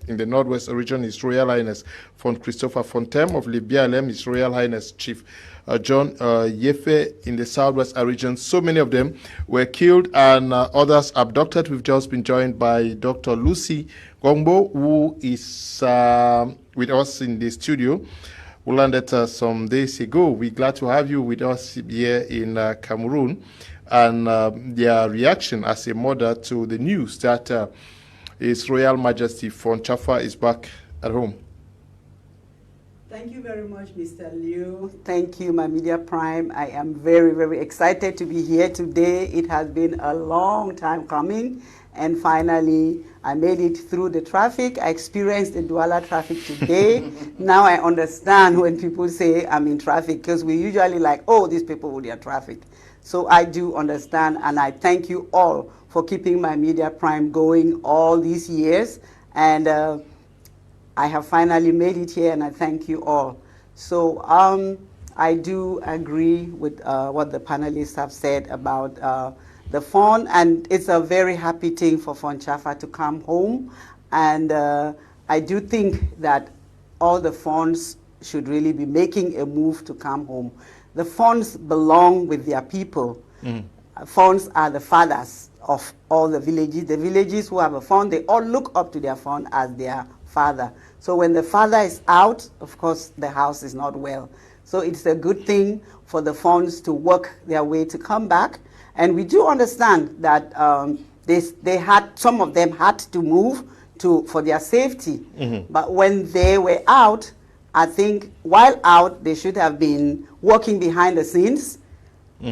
in the Northwest region, His Royal Highness Fon Christopher Fontem of Libialem, His Royal Highness Chief John Yefe in the Southwest region. So many of them were killed and others abducted. We've just been joined by Dr. Lucy Gongbo, who is with us in the studio. We landed some days ago. We're glad to have you with us here in Cameroon, and their reaction as a mother to the news that His Royal Majesty Fon Chafah is back at home. Thank you very much, Mr. Liu. Thank you, my Media Prime. I am very, very excited to be here today. It has been a long time coming, and finally, I made it through the traffic. I experienced the Douala traffic today. Now I understand when people say I'm in traffic, because we usually like, oh, these people with their traffic. So I do understand, and I thank you all for keeping my Media Prime going all these years. And I have finally made it here, and I thank you all. So I do agree with what the panelists have said about the Fon, and it's a very happy thing for Fon Chafah to come home. And I do think that all the Fons should really be making a move to come home. The Fons belong with their people. Fons are the fathers of all the villages. The villages who have a Fon, they all look up to their Fon as their father. So when the father is out, of course, the house is not well. So it's a good thing for the Fons to work their way to come back. And we do understand that some of them had to move for their safety. But when they were out, I think while out, they should have been working behind the scenes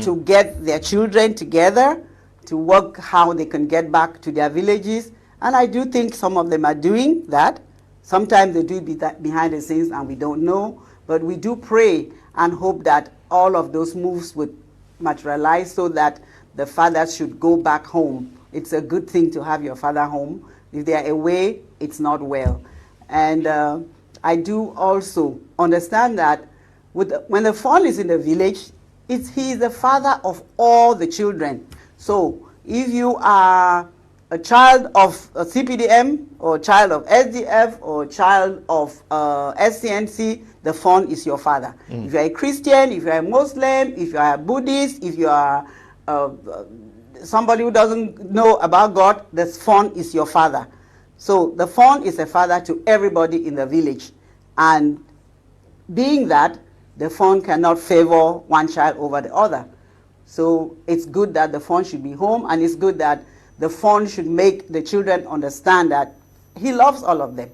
to get their children together, to work how they can get back to their villages. And I do think some of them are doing that. Sometimes they do that behind the scenes and we don't know. But we do pray and hope that all of those moves would materialize so that the fathers should go back home. It's a good thing to have your father home. If they are away, it's not well. And I do also understand that when the Fon is in the village, he is the father of all the children. So if you are a child of a CPDM or a child of SDF or a child of SCNC, the Fon is your father. If you're a Christian, if you're a Muslim, if you're a Buddhist, if you are somebody who doesn't know about God, the Fon is your father. So the Fon is a father to everybody in the village. And being that, the Fon cannot favor one child over the other. So it's good that the Fon should be home, and it's good that the Fon should make the children understand that he loves all of them.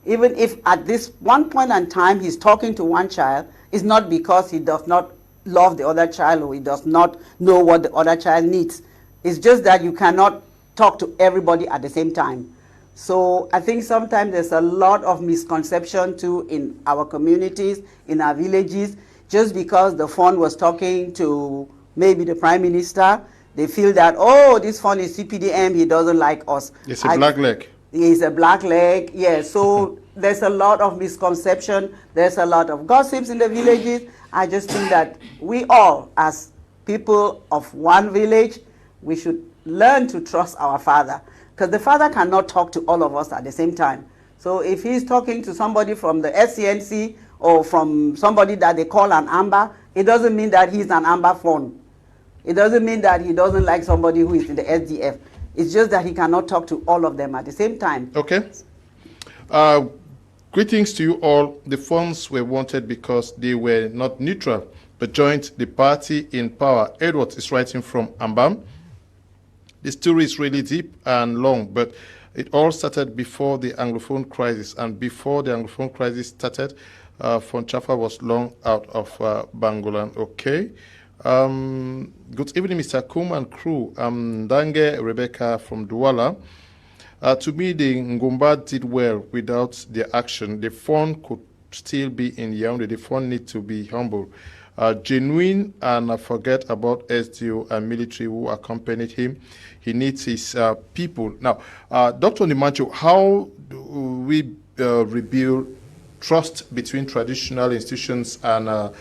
Even if at this one point in time he's talking to one child, it's not because he does not love the other child or he does not know what the other child needs. It's just that you cannot talk to everybody at the same time. So I think sometimes there's a lot of misconception too in our communities, in our villages. Just because the Fon was talking to maybe the Prime Minister, they feel that, oh, this Fon is CPDM, he doesn't like us. It's a black leg. He's a black leg, yeah. So there's a lot of misconception. There's a lot of gossips in the villages. I just think that we all, as people of one village, we should learn to trust our father. Because the father cannot talk to all of us at the same time. So if he's talking to somebody from the SCNC or from somebody that they call an Amber, it doesn't mean that he's an Amber Fon. It doesn't mean that he doesn't like somebody who is in the SDF. It's just that he cannot talk to all of them at the same time. Okay. Greetings to you all. The Fons were wanted because they were not neutral, but joined the party in power. Edward is writing from Ambam. The story is really deep and long, but it all started before the Anglophone crisis. And before the Anglophone crisis started, Fon Chafah was long out of Bangolan. Okay. Good evening, Mr. Kum and crew. Dange Rebecca from Douala. To me, the Ngumba did well without their action. The Fon could still be in Yaoundé. The Fon need to be humble. Genuine and forget about SDO and military who accompanied him. He needs his people. Now, Dr. Nimancho, how do we rebuild trust between traditional institutions and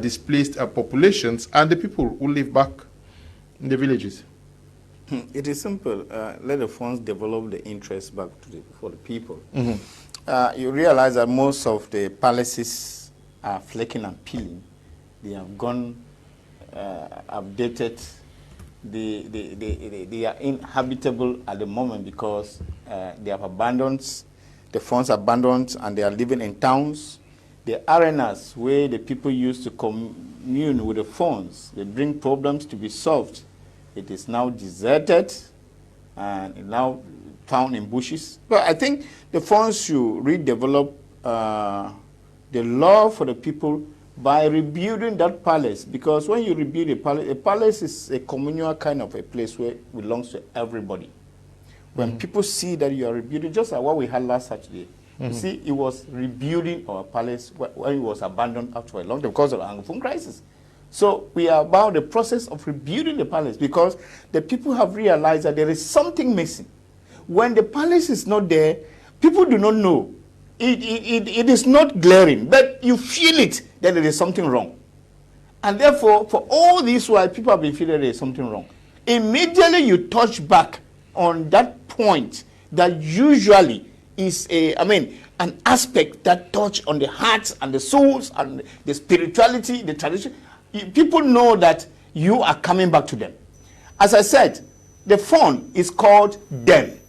displaced populations and the people who live back in the villages? It is simple. Let the funds develop the interest back to for the people. You realize that most of the palaces are flaking and peeling. They have gone updated. They are inhabitable at the moment because they have abandoned, the funds abandoned, and they are living in towns. The arenas where the people used to commune with the funds, they bring problems to be solved. It is now deserted and now found in bushes. But I think the funds should redevelop the law for the people by rebuilding that palace, because when you rebuild a palace is a communal kind of a place where it belongs to everybody. When people see that you are rebuilding, just like what we had last Saturday, you see, it was rebuilding our palace when it was abandoned after a long time because of the Anglophone crisis. So we are about the process of rebuilding the palace because the people have realized that there is something missing. When the palace is not there, people do not know. It is not glaring, but you feel it that there is something wrong. And therefore, for all this while, people have been feeling there is something wrong. Immediately you touch back on that point that usually is an aspect that touch on the hearts and the souls and the spirituality, the tradition. People know that you are coming back to them. As I said, the phone is called them.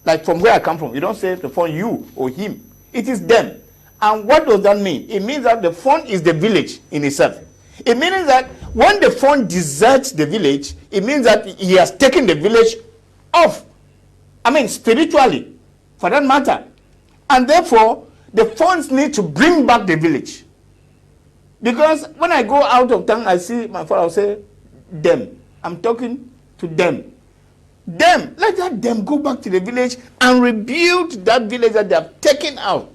Like from where I come from, you don't say the phone you or him. It is them. And what does that mean? It means that the phone is the village in itself. It means that when the phone deserts the village, it means that he has taken the village off. Spiritually, for that matter. And therefore, the phones need to bring back the village. Because when I go out of town, I see my father, I'll say, them. I'm talking to them. Them. Let them go back to the village and rebuild that village that they have taken out.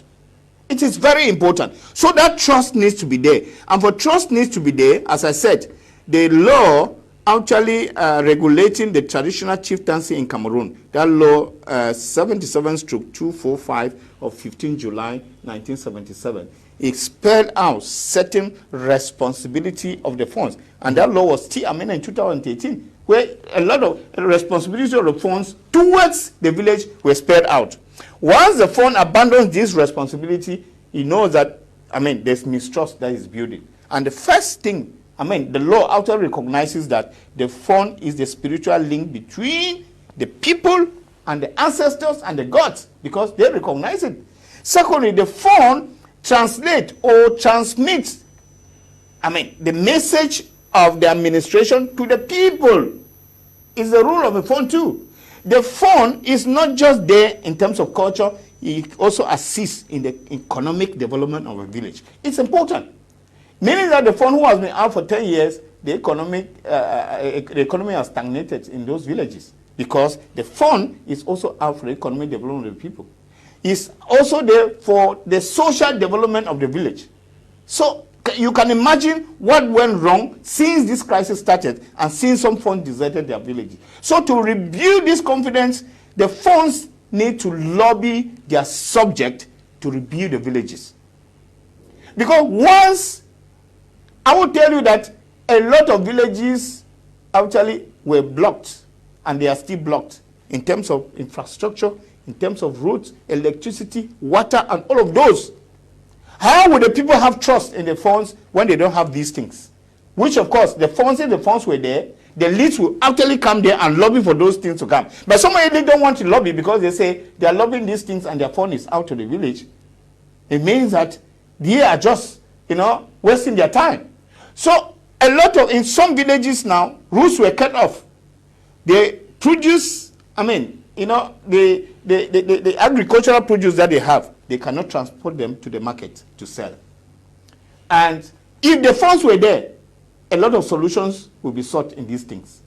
It is very important. So that trust needs to be there. And for trust needs to be there, as I said, the law actually regulating the traditional chieftaincy in Cameroon, that law 77/245 of 15 July 1977, it spelled out certain responsibility of the funds. And that law was still amended in 2018, where a lot of responsibilities of the funds towards the village were spelled out. Once the fund abandons this responsibility, he knows that, there's mistrust that is building. And the first thing, the law also recognizes that the fund is the spiritual link between the people and the ancestors and the gods, because they recognize it. Secondly, the fund translate or transmit the message of the administration to the people. Is the rule of the fund too. The fund is not just there in terms of culture, it also assists in the economic development of a village. It's important. Meaning that the fund who has been out for 10 years, the economy has stagnated in those villages, because the fund is also out for the economic development of the people. Is also there for the social development of the village. So you can imagine what went wrong since this crisis started and since some funds deserted their villages. So to rebuild this confidence, the funds need to lobby their subject to rebuild the villages. Because once, I will tell you that a lot of villages actually were blocked, and they are still blocked in terms of infrastructure, in terms of roads, electricity, water, and all of those. How would the people have trust in the funds when they don't have these things? Which, of course, if the funds were there, the leads will actually come there and lobby for those things to come. But some of them don't want to lobby because they say they are lobbying these things and their fund is out of the village. It means that they are just, wasting their time. So in some villages now, routes were cut off. They produce, the agricultural produce that they have, they cannot transport them to the market to sell. And if the funds were there, a lot of solutions will be sought in these things.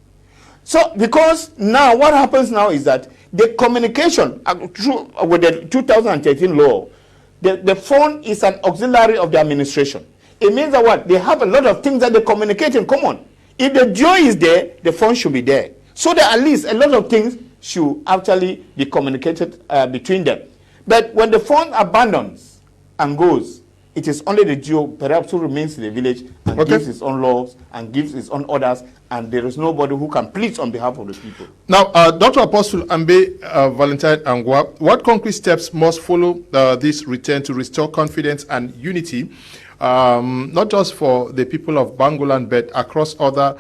So, because now, what happens now is that the communication with the 2013 law, the fund is an auxiliary of the administration. It means that what? They have a lot of things that they communicate in common. If the joy is there, the fund should be there. So that at least a lot of things should actually be communicated between them. But when the fund abandons and goes, it is only the Jew, perhaps, who remains in the village and Okay. gives his own laws and gives his own orders, and there is nobody who can plead on behalf of the people. Now, Dr. Apostle Ambe Valentine Angwa, what concrete steps must follow this return to restore confidence and unity, not just for the people of Bangolan, but across other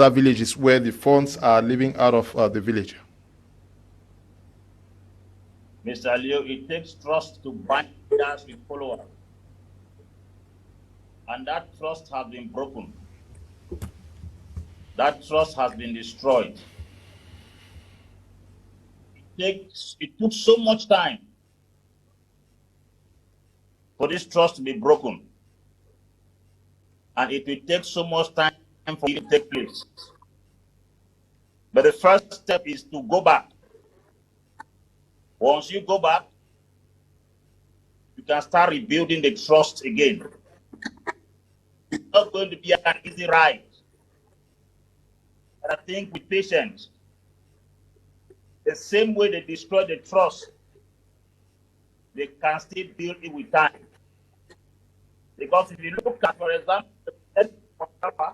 villages where the Fons are living out of the village? Mr. Leo, it takes trust to bind us with followers. And that trust has been broken. That trust has been destroyed. It took so much time for this trust to be broken. And it will take so much time for it to take place. But the first step is to go back. Once you go back, you can start rebuilding the trust again. It's not going to be an easy ride. But I think with patience, the same way they destroyed the trust, they can still build it with time. Because if you look at, for example, the Fon Chafah,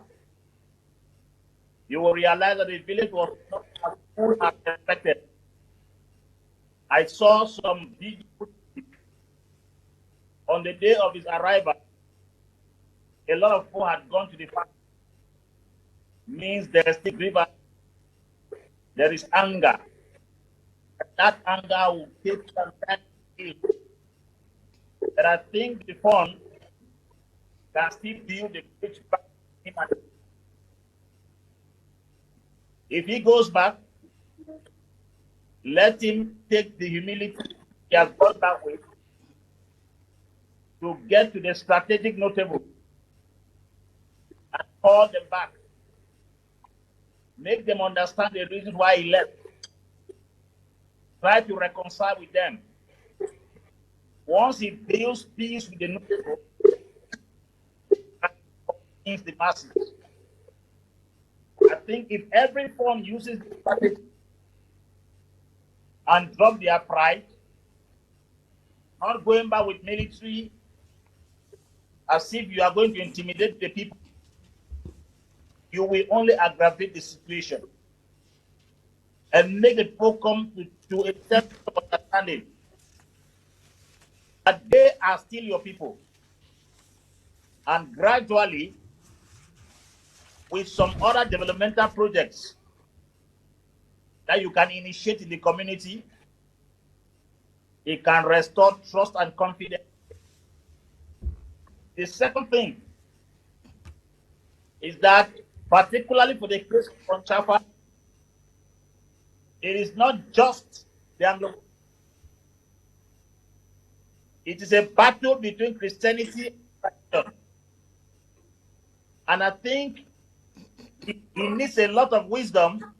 you will realize that the village was not as full as expected. I saw some videos on the day of his arrival. A lot of people had gone to the farm. Means there is still grievance, there is anger. That anger will take some time to heal. But I think the Fon can still build the bridge back to him. If he goes back, let him take the humility he has gone back with to get to the strategic notable and call them back. Make them understand the reason why he left. Try to reconcile with them. Once he builds peace with the notable, and the masses. I think if every form uses this strategy and drop their pride, not going back with military as if you are going to intimidate the people, you will only aggravate the situation and make the people come to a sense of understanding that they are still your people. And gradually, with some other developmental projects that you can initiate in the community, it can restore trust and confidence. The second thing is that, particularly for the case of Fon Chafah, it is not just the Anglo. It is a battle between Christianity and religion. And I think he needs a lot of wisdom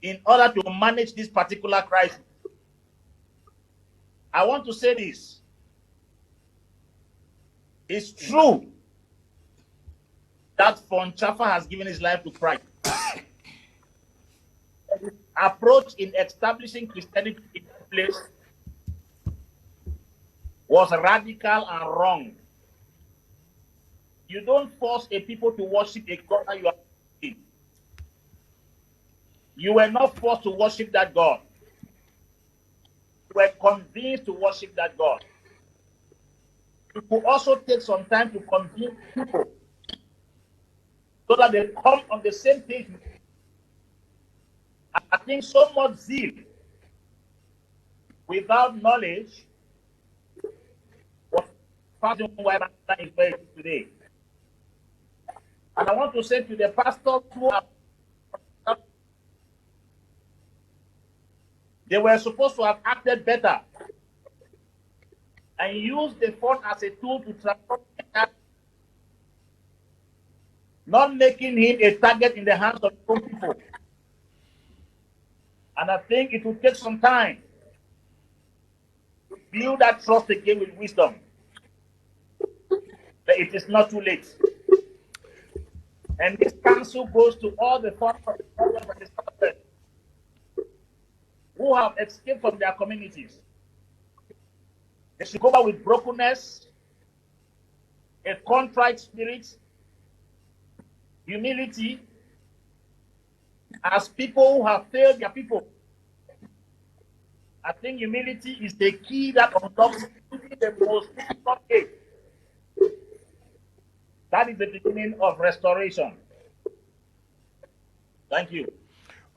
in order to manage this particular crisis. I want to say this. It's true that Fon Chafah has given his life to Christ. His approach in establishing Christianity in that place was radical and wrong. You don't force a people to worship a God that you are in. You were not forced to worship that God. You were convinced to worship that God. You could also take some time to convince people so that they come on the same page. I think so much zeal without knowledge was passing why Bangalan is where it is today. And I want to say to the pastors who are, they were supposed to have acted better and used the Fon as a tool to transform, not making him a target in the hands of the people. And I think it will take some time to build that trust again with wisdom. But it is not too late. And this counsel goes to all the Fon who have escaped from their communities. They should go back with brokenness, a contrite spirit, humility, as people who have failed their people. I think humility is the key that unlocks the most difficult gate. That is the beginning of restoration. Thank you.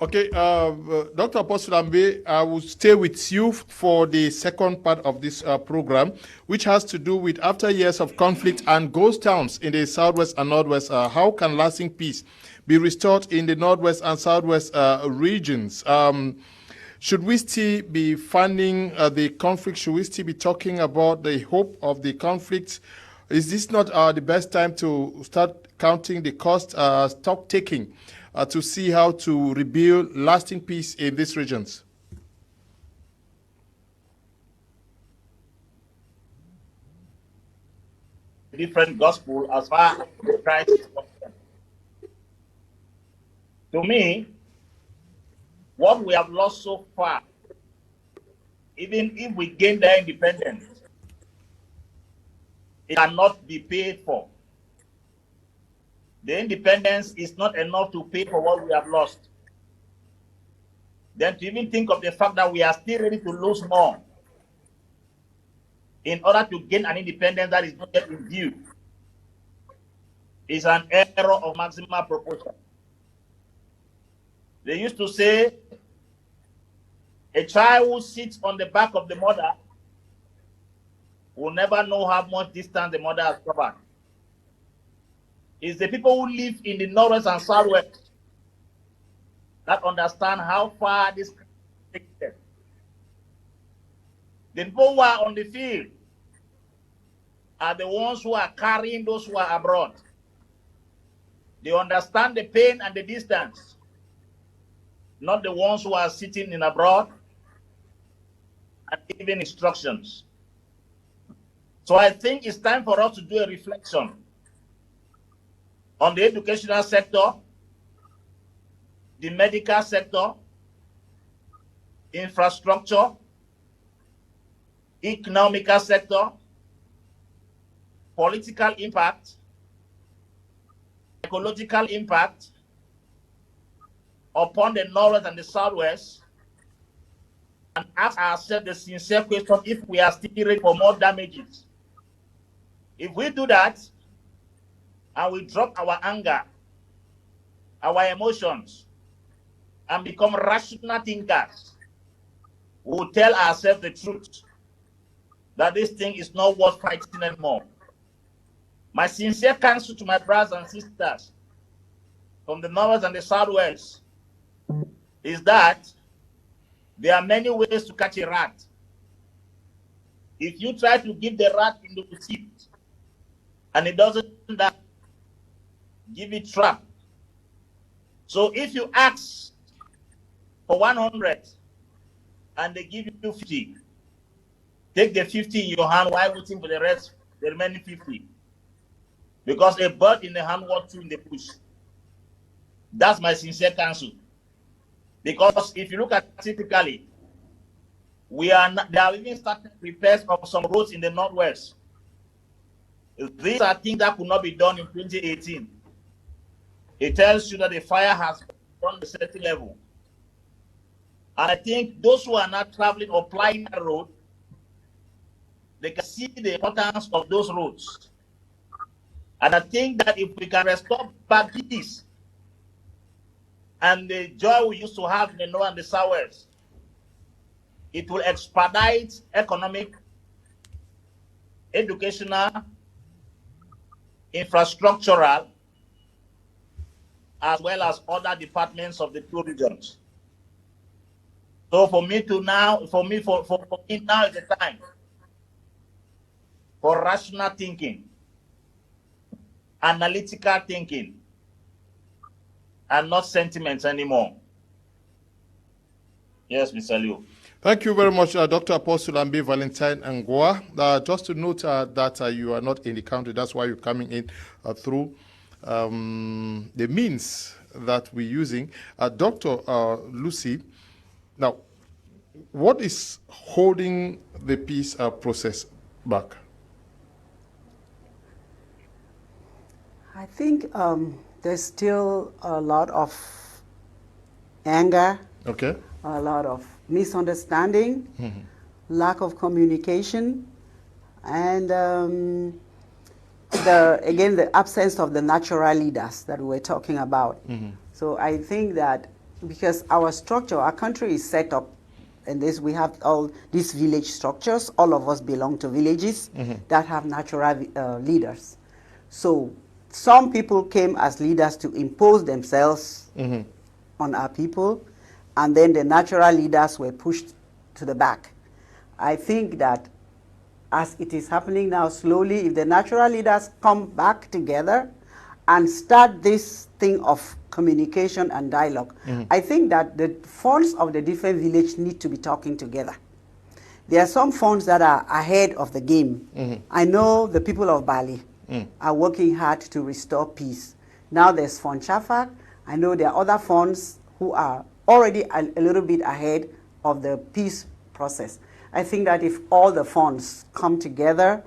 Okay, Dr. Apostle Ambe, I will stay with you for the second part of this program, which has to do with after years of conflict and ghost towns in the Southwest and Northwest, how can lasting peace be restored in the Northwest and Southwest regions? Should we still be funding the conflict? Should we still be talking about the hope of the conflict? Is this not the best time to start counting the cost, stock taking, to see how to rebuild lasting peace in these regions? Different gospel as far as Christ is concerned. To me, what we have lost so far, even if we gain their independence, it cannot be paid for. The independence is not enough to pay for what we have lost. Then to even think of the fact that we are still ready to lose more in order to gain an independence that is not yet in view is an error of maximal proportion. They used to say a child who sits on the back of the mother will never know how much distance the mother has covered. It's the people who live in the Northwest and Southwest that understand how far this takes them. The people who are on the field are the ones who are carrying those who are abroad. They understand the pain and the distance, not the ones who are sitting in abroad and giving instructions. So I think it's time for us to do a reflection on the educational sector, the medical sector, infrastructure, economical sector, political impact, ecological impact upon the Northwest and the Southwest, and ask ourselves the sincere question if we are still ready for more damages. If we do that, and we drop our anger, our emotions, and become rational thinkers, we will tell ourselves the truth, that this thing is not worth fighting anymore. My sincere counsel to my brothers and sisters from the North and the Southwest is that there are many ways to catch a rat. If you try to give the rat into the seat and it doesn't die, give it trap. So if you ask for 100 and they give you 50, take the 50 in your hand while waiting for the rest, the remaining 50. Because a bird in the hand walks two in the bush. That's my sincere counsel. Because if you look at typically, they are even starting repairs of some roads in the Northwest. These are things that could not be done in 2018. It tells you that the fire has gone to a certain level. And I think those who are not traveling or plying the road, they can see the importance of those roads. And I think that if we can restore back peace and the joy we used to have in the North and the Southwest, it will expedite economic, educational, infrastructural, as well as other departments of the two regions. So for me now is the time for rational thinking, analytical thinking, and not sentiments anymore. Yes, Mr. Liu. Thank you very much, Dr. Apostle Ambe Valentine Ngoa. Just to note that you are not in the country, that's why you're coming in through the means that we're using. Dr. Lucy, now, what is holding the peace process back? I think there's still a lot of anger, Okay. a lot of misunderstanding, lack of communication, and again, the absence of the natural leaders that we were talking about. So I think that because our structure, our country is set up, and we have all these village structures. All of us belong to villages that have natural leaders. So some people came as leaders to impose themselves on our people, and then the natural leaders were pushed to the back. I think that as it is happening now slowly, if the natural leaders come back together and start this thing of communication and dialogue, I think that the funds of the different villages need to be talking together. There are some funds that are ahead of the game. I know the people of Bali are working hard to restore peace. Now there's Fon Chafah. I know there are other funds who are already a little bit ahead of the peace process. I think that if all the funds come together,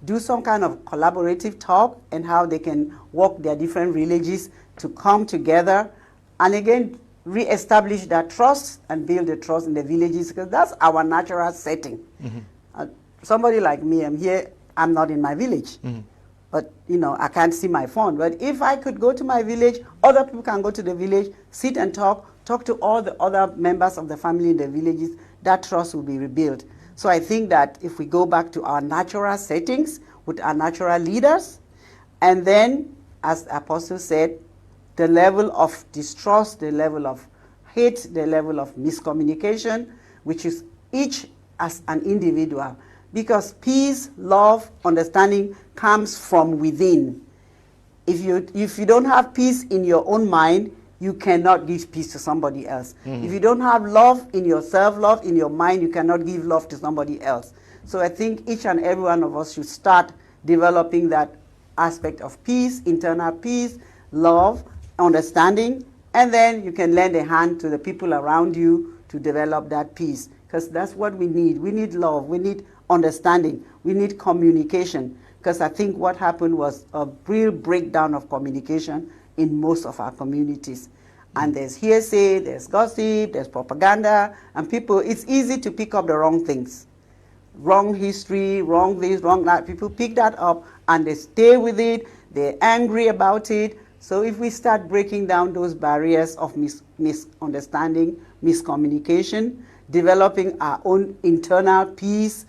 do some kind of collaborative talk and how they can work their different villages to come together and again re-establish that trust and build the trust in the villages, because that's our natural setting. Somebody like me, I'm here, I'm not in my village. But, you know, I can't see my phone. But if I could go to my village, other people can go to the village, sit and talk to all the other members of the family in the villages, that trust will be rebuilt. So I think that if we go back to our natural settings with our natural leaders, and then, as the Apostle said, the level of distrust, the level of hate, the level of miscommunication, which is each as an individual. Because peace, love, understanding comes from within. If you don't have peace in your own mind, you cannot give peace to somebody else. If you don't have love in yourself, love in your mind, you cannot give love to somebody else. So I think each and every one of us should start developing that aspect of peace, internal peace, love, understanding, and then you can lend a hand to the people around you to develop that peace. Because that's what we need. We need love. We need understanding. We need communication. Because I think what happened was a real breakdown of communication in most of our communities. And there's hearsay, there's gossip, there's propaganda, and people, it's easy to pick up the wrong things. Wrong history, wrong this, wrong that. People pick that up and they stay with it, they're angry about it. So if we start breaking down those barriers of misunderstanding, miscommunication, developing our own internal peace,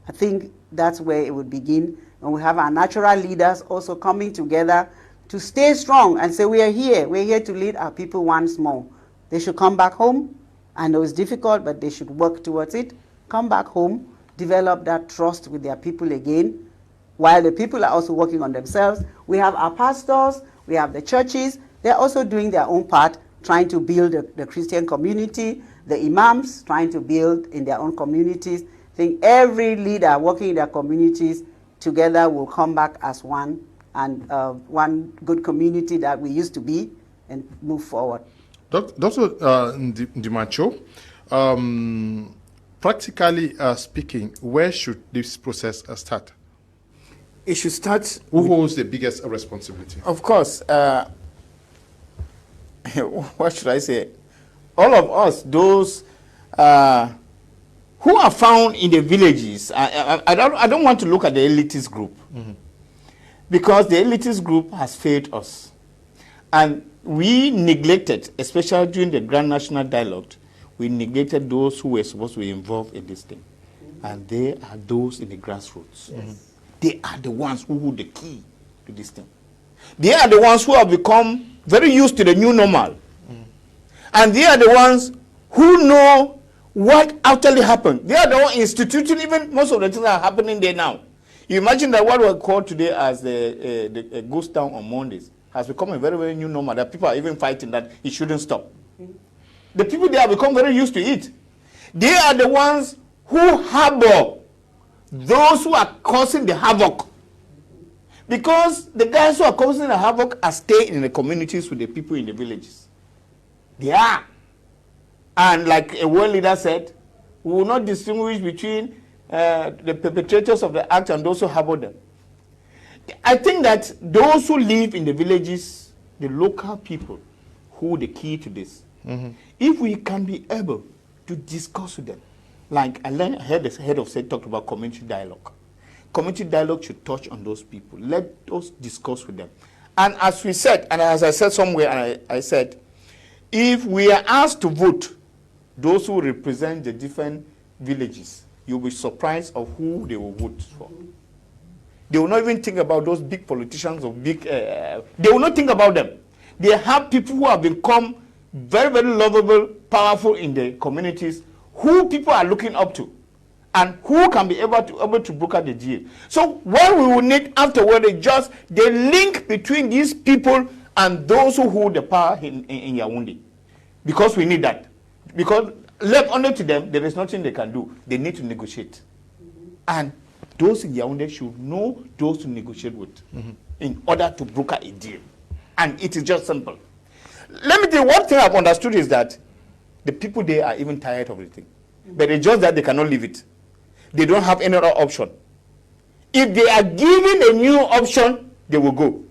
I think that's where it would begin. And we have our natural leaders also coming together to stay strong and say, we're here to lead our people once more. They should come back home. I know it's difficult, but they should work towards it. Come back home, develop that trust with their people again, while the people are also working on themselves. We have our pastors, we have the churches, they're also doing their own part, trying to build the Christian community, the imams trying to build in their own communities. I think every leader working in their communities together will come back as one, and one good community that we used to be, and move forward. Dr. Dimacho, practically speaking, where should this process start? It should start. Who holds the biggest responsibility? Of course, what should I say? All of us, those who are found in the villages. I don't want to look at the elitist group. Because the elitist group has failed us. And we neglected, especially during the Grand National Dialogue, we neglected those who were supposed to be involved in this thing. And they are those in the grassroots. They are the ones who hold the key to this thing. They are the ones who have become very used to the new normal. And they are the ones who know what actually happened. They are the ones instituting even most of the things that are happening there now. You imagine that what we call today as the ghost town on Mondays has become a very, very new normal, that people are even fighting that it shouldn't stop. The people there have become very used to it. They are the ones who harbor those who are causing the havoc. Because the guys who are causing the havoc are staying in the communities with the people in the villages. They are. And like a world leader said, We will not distinguish between the perpetrators of the act and those who harbor them. I think that those who live in the villages, the local people, hold the key to this. If we can be able to discuss with them, like I heard the head of state talked about community dialogue. Community dialogue should touch on those people. Let us discuss with them. And as we said, and as I said somewhere, I said, if we are asked to vote, those who represent the different villages, you'll be surprised of who they will vote for. They will not even think about those big politicians or big, they will not think about them. They have people who have become very, very lovable, powerful in the communities, who people are looking up to, and who can be able to broker the deal. So what we will need afterward is just the link between these people and those who hold the power in Yaoundé. Because we need that. Because left only to them, there is nothing they can do. They need to negotiate. And those in Yaoundé should know those to negotiate with in order to broker a deal. And it is just simple. Let me tell you, one thing I've understood is that the people there are even tired of the thing. But it's just that they cannot leave it. They don't have any other option. If they are given a new option, they will go.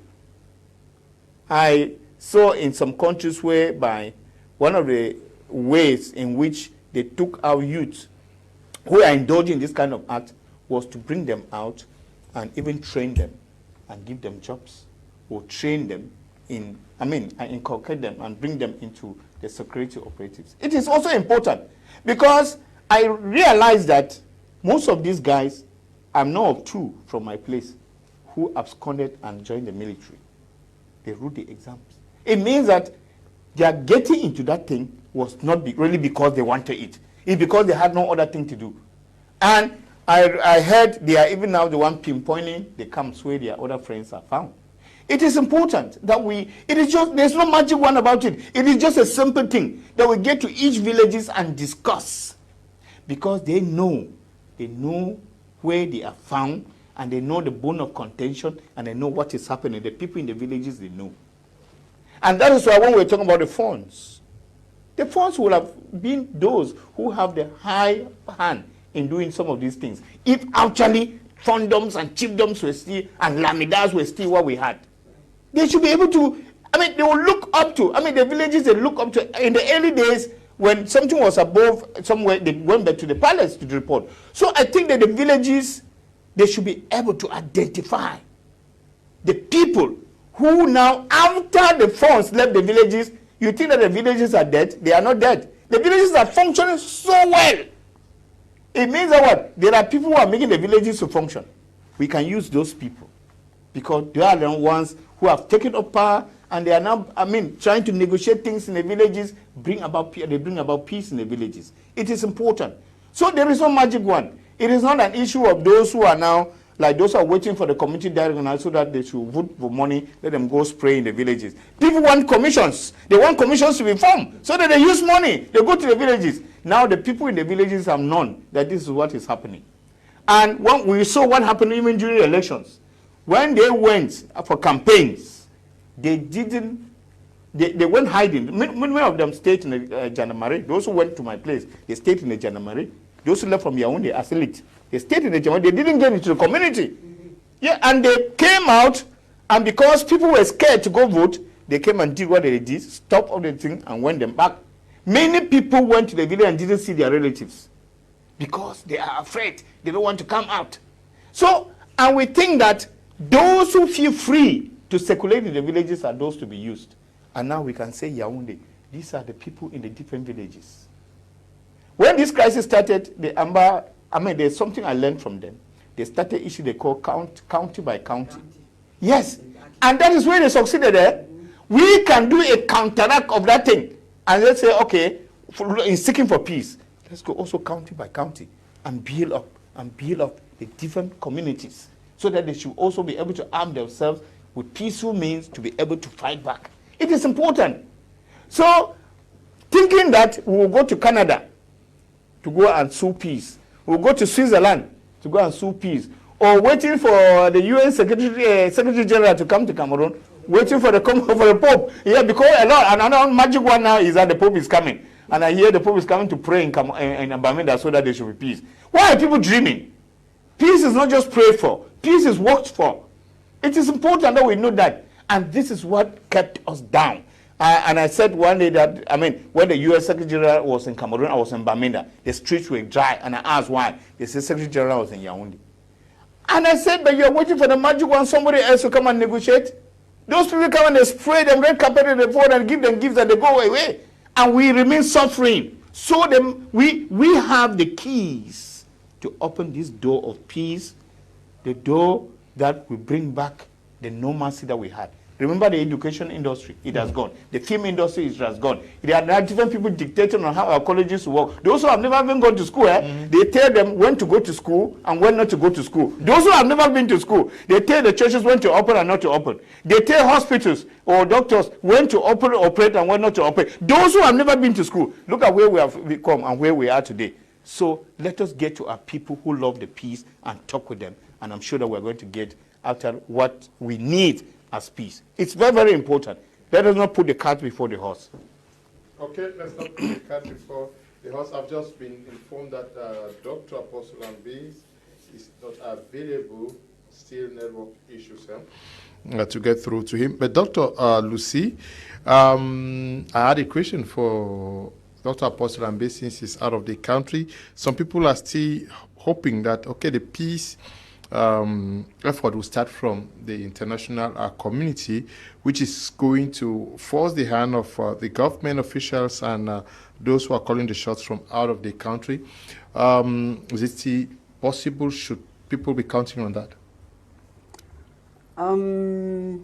I saw in some countries whereby one of the ways in which they took our youth who are indulging in this kind of act was to bring them out and even train them and give them jobs, or train them and inculcate them and bring them into the security operatives. It is also important because I realize that most of these guys, I know of two from my place who absconded and joined the military. They wrote the exams. It means that their getting into that thing was not really because they wanted it. It's because they had no other thing to do. And I heard they are even now the one pinpointing the camps where their other friends are found. It is important that there's no magic one about it. It is just a simple thing that we get to each villages and discuss. Because they know where they are found, and they know the bone of contention, and they know what is happening. The people in the villages, they know. And that is why when we're talking about the funds will have been those who have the high hand in doing some of these things. If actually fondoms and chiefdoms were still, and lamidas were still what we had, they should be able to, they will look up to, the villages, they look up to, in the early days, when something was above somewhere, they went back to the palace to report. So I think that the villages, they should be able to identify the people who now, after the funds left the villages, you think that the villages are dead? They are not dead. The villages are functioning so well. It means that what? There are people who are making the villages to function. We can use those people because they are the ones who have taken up power, and they are now, trying to negotiate things in the villages, they bring about peace in the villages. It is important. So there is no magic one. It is not an issue of those who are now, like those who are waiting for the community dialogue so that they should vote for money, let them go spray in the villages. People want commissions. They want commissions to be formed so that they use money. They go to the villages. Now the people in the villages have known that this is what is happening. And when we saw what happened even during the elections. When they went for campaigns, they went hiding. Many of them stayed in the Janamare. Those who went to my place, they stayed in the Janamare. Those who left from Yaoundé as elite, they stayed in the Janamare. They didn't get into the community. Yeah, and they came out, and because people were scared to go vote, they came and did what they did, stopped all the thing, and went them back. Many people went to the village and didn't see their relatives because they are afraid. They don't want to come out. So, and we think that those who feel free to circulate in the villages are those to be used. And now we can say, Yaoundé, these are the people in the different villages. When this crisis started, there's something I learned from them. They started issue they call county by county. Yes, and that is where they succeeded there. We can do a counteract of that thing. And let's say, okay, in seeking for peace, let's go also county by county and build up the different communities so that they should also be able to arm themselves with peaceful means to be able to fight back. It is important. So, thinking that we will go to Canada to go and sue peace, we'll go to Switzerland to go and sue peace, or waiting for the UN Secretary General to come to Cameroon, waiting for the Pope. Yeah, because another magic one now is that the Pope is coming. and I hear the Pope is coming to pray in Bamenda so that there should be peace. Why are people dreaming? Peace is not just prayed for. Peace is worked for. It is important that we know that. And this is what kept us down. And I said one day that, when the U.S. Secretary General was in Cameroon, I was in Bamenda. The streets were dry, and I asked why. They said Secretary General was in Yaoundé. And I said, but you're waiting for the magic one, somebody else to come and negotiate. Those people come and they spray them red carpet in the phone and give them gifts and they go away. And we remain suffering. So we have the keys to open this door of peace, the door that will bring back the normalcy that we had. Remember the education industry, it has gone. The film industry, it has gone. There are different people dictating on how our colleges work. Those who have never even gone to school, they tell them when to go to school and when not to go to school. Those who have never been to school, they tell the churches when to open and not to open. They tell hospitals or doctors when to open, operate, and when not to operate. Those who have never been to school, look at where we have become and where we are today. So let us get to our people who love the peace and talk with them. And I'm sure that we're going to get after what we need as peace. It's very, very important. Let us not put the cart before the horse. Okay, let's not put the cart before the horse. I've just been informed that Dr. Apostle Ambe is not available, still network issues to get through to him. But Dr. Lucy, I had a question for Dr. Apostle Ambe since he's out of the country. Some people are still hoping that, okay, the peace effort will start from the international community, which is going to force the hand of the government officials and those who are calling the shots from out of the country. Is it still possible? Should people be counting on that? The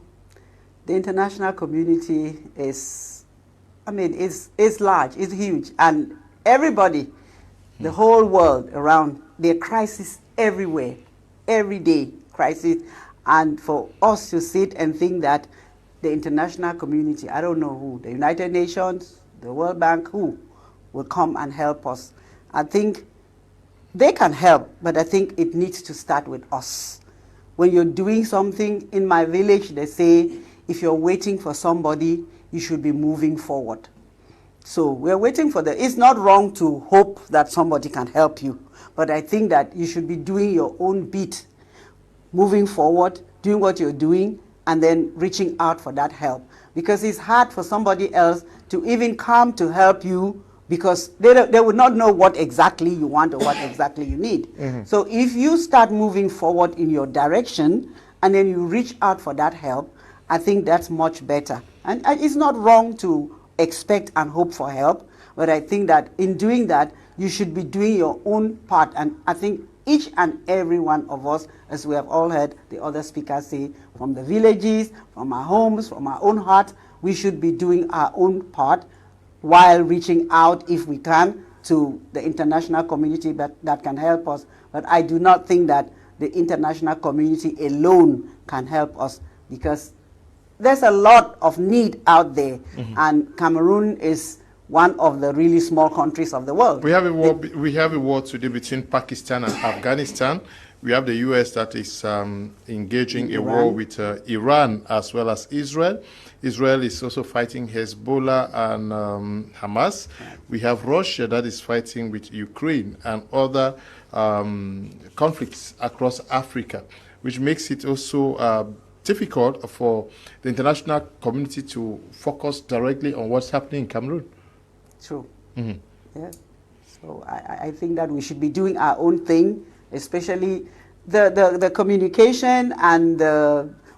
international community is large, it's huge, and everybody, the whole world around, there are crises everywhere. Everyday crisis, and for us to sit and think that the international community, I don't know who, the United Nations, the World Bank, who will come and help us. I think they can help, but I think it needs to start with us. When you're doing something in my village, they say, if you're waiting for somebody, you should be moving forward. So we're waiting for it's not wrong to hope that somebody can help you. But I think that you should be doing your own bit, moving forward, doing what you're doing, and then reaching out for that help. Because it's hard for somebody else to even come to help you because they would not know what exactly you want or what exactly you need. So if you start moving forward in your direction and then you reach out for that help, I think that's much better. And it's not wrong to expect and hope for help, but I think that in doing that, you should be doing your own part. And I think each and every one of us, as we have all heard the other speakers say, from the villages, from our homes, from our own heart, we should be doing our own part while reaching out, if we can, to the international community that can help us. But I do not think that the international community alone can help us, because there's a lot of need out there, and Cameroon is one of the really small countries of the world. We have a war. We have a war today between Pakistan and Afghanistan. We have the U.S. that is engaging a war with Iran as well as Israel. Israel is also fighting Hezbollah and Hamas. We have Russia that is fighting with Ukraine and other conflicts across Africa, which makes it also difficult for the international community to focus directly on what's happening in Cameroon. True. Yeah. So I think that we should be doing our own thing, especially the communication, and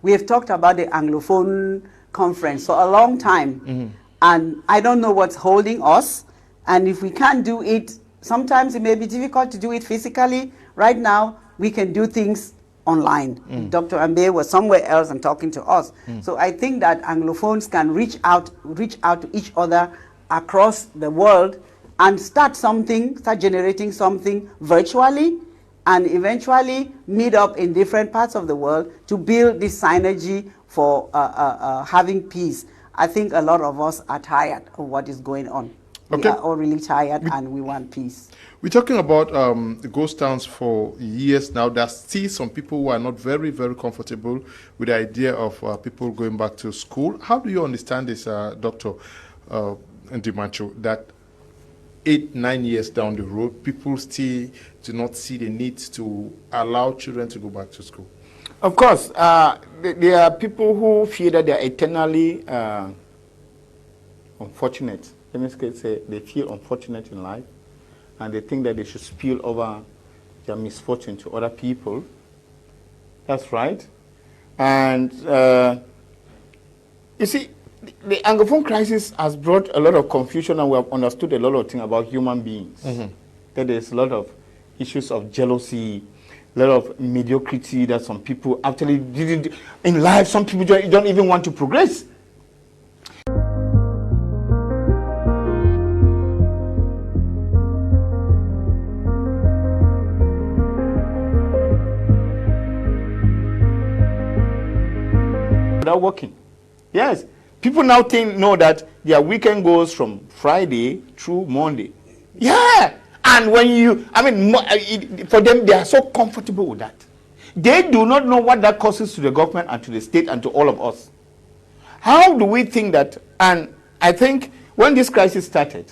we have talked about the Anglophone conference for a long time, and I don't know what's holding us, and if we can't do it, sometimes it may be difficult to do it physically. Right now, we can do things online. Dr. Ambe was somewhere else and talking to us. So I think that Anglophones can reach out to each other across the world and start generating something virtually, and eventually meet up in different parts of the world to build this synergy for having peace. I think a lot of us are tired of what is going on. Okay. We are all really tired, and we want peace. We're talking about ghost towns for years now. There are still some people who are not very, very comfortable with the idea of people going back to school. How do you understand this, Dr. Ndimacho, that 8, 9 years down the road, people still do not see the need to allow children to go back to school? Of course, there are people who feel that they are eternally unfortunate. Let me say they feel unfortunate in life, and they think that they should spill over their misfortune to other people. That's right. And you see, the Anglophone crisis has brought a lot of confusion, and we have understood a lot of things about human beings. That there's a lot of issues of jealousy, a lot of mediocrity that some people actually didn't in life. Some people don't even want to progress. Without working. Yes. People now know that their weekend goes from Friday through Monday. Yeah. And when for them, they are so comfortable with that. They do not know what that causes to the government and to the state and to all of us. How do we think that? And I think when this crisis started,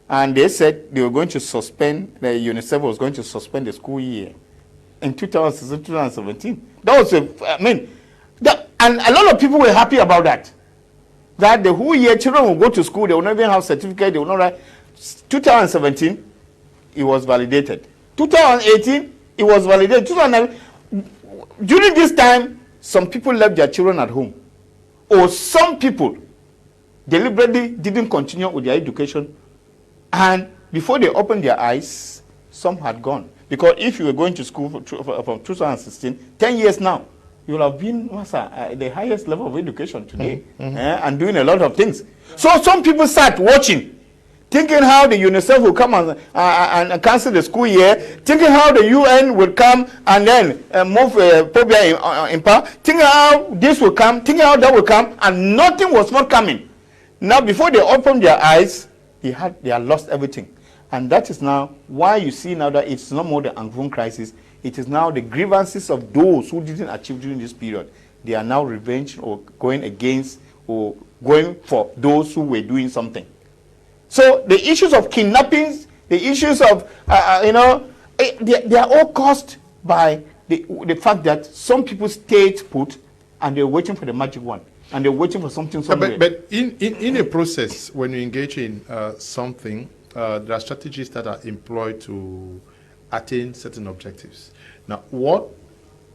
and they said they were going to suspend, the UNICEF was going to suspend the school year in 2017. That was, and a lot of people were happy about that. That the whole year children will go to school, they will not even have certificate, they will not write. 2017, it was validated. 2018, it was validated. 2019, during this time, some people left their children at home. Or some people deliberately didn't continue with their education. And before they opened their eyes, some had gone. Because if you were going to school from 2016, 10 years now, you will have been the highest level of education today and doing a lot of things. So some people sat watching, thinking how the UNICEF will come and cancel the school year, thinking how the UN will come and then move Pobia in power, thinking how this will come, thinking how that will come, and nothing was not coming. Now, before they opened their eyes, they had lost everything. And that is now why you see now that it's no more the Anglophone crisis. It is now the grievances of those who didn't achieve during this period. They are now revenge or going against or going for those who were doing something. So the issues of kidnappings, the issues of, they are all caused by the fact that some people stayed put and they're waiting for the magic one. And they're waiting for something somewhere. But in a process, when you engage in something, there are strategies that are employed to attain certain objectives. Now, what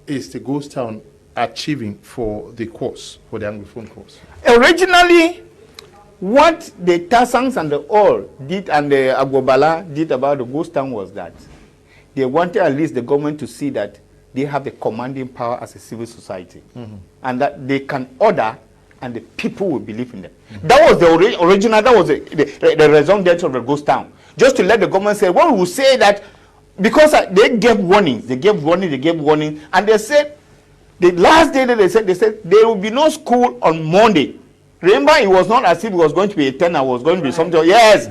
is the Ghost Town achieving for the course, for the Anglophone course? Originally, what the Tasangs and the All did and the Agwabala did about the Ghost Town was that they wanted at least the government to see that they have the commanding power as a civil society and that they can order and the people will believe in them. That was the original, that was the raison d'etre of the Ghost Town. Just to let the government say, well, we will say that because they gave warnings, and they said, the last day that they said there will be no school on Monday. Remember, it was not as if it was going to be a 10 hours, was going to be something. Yes,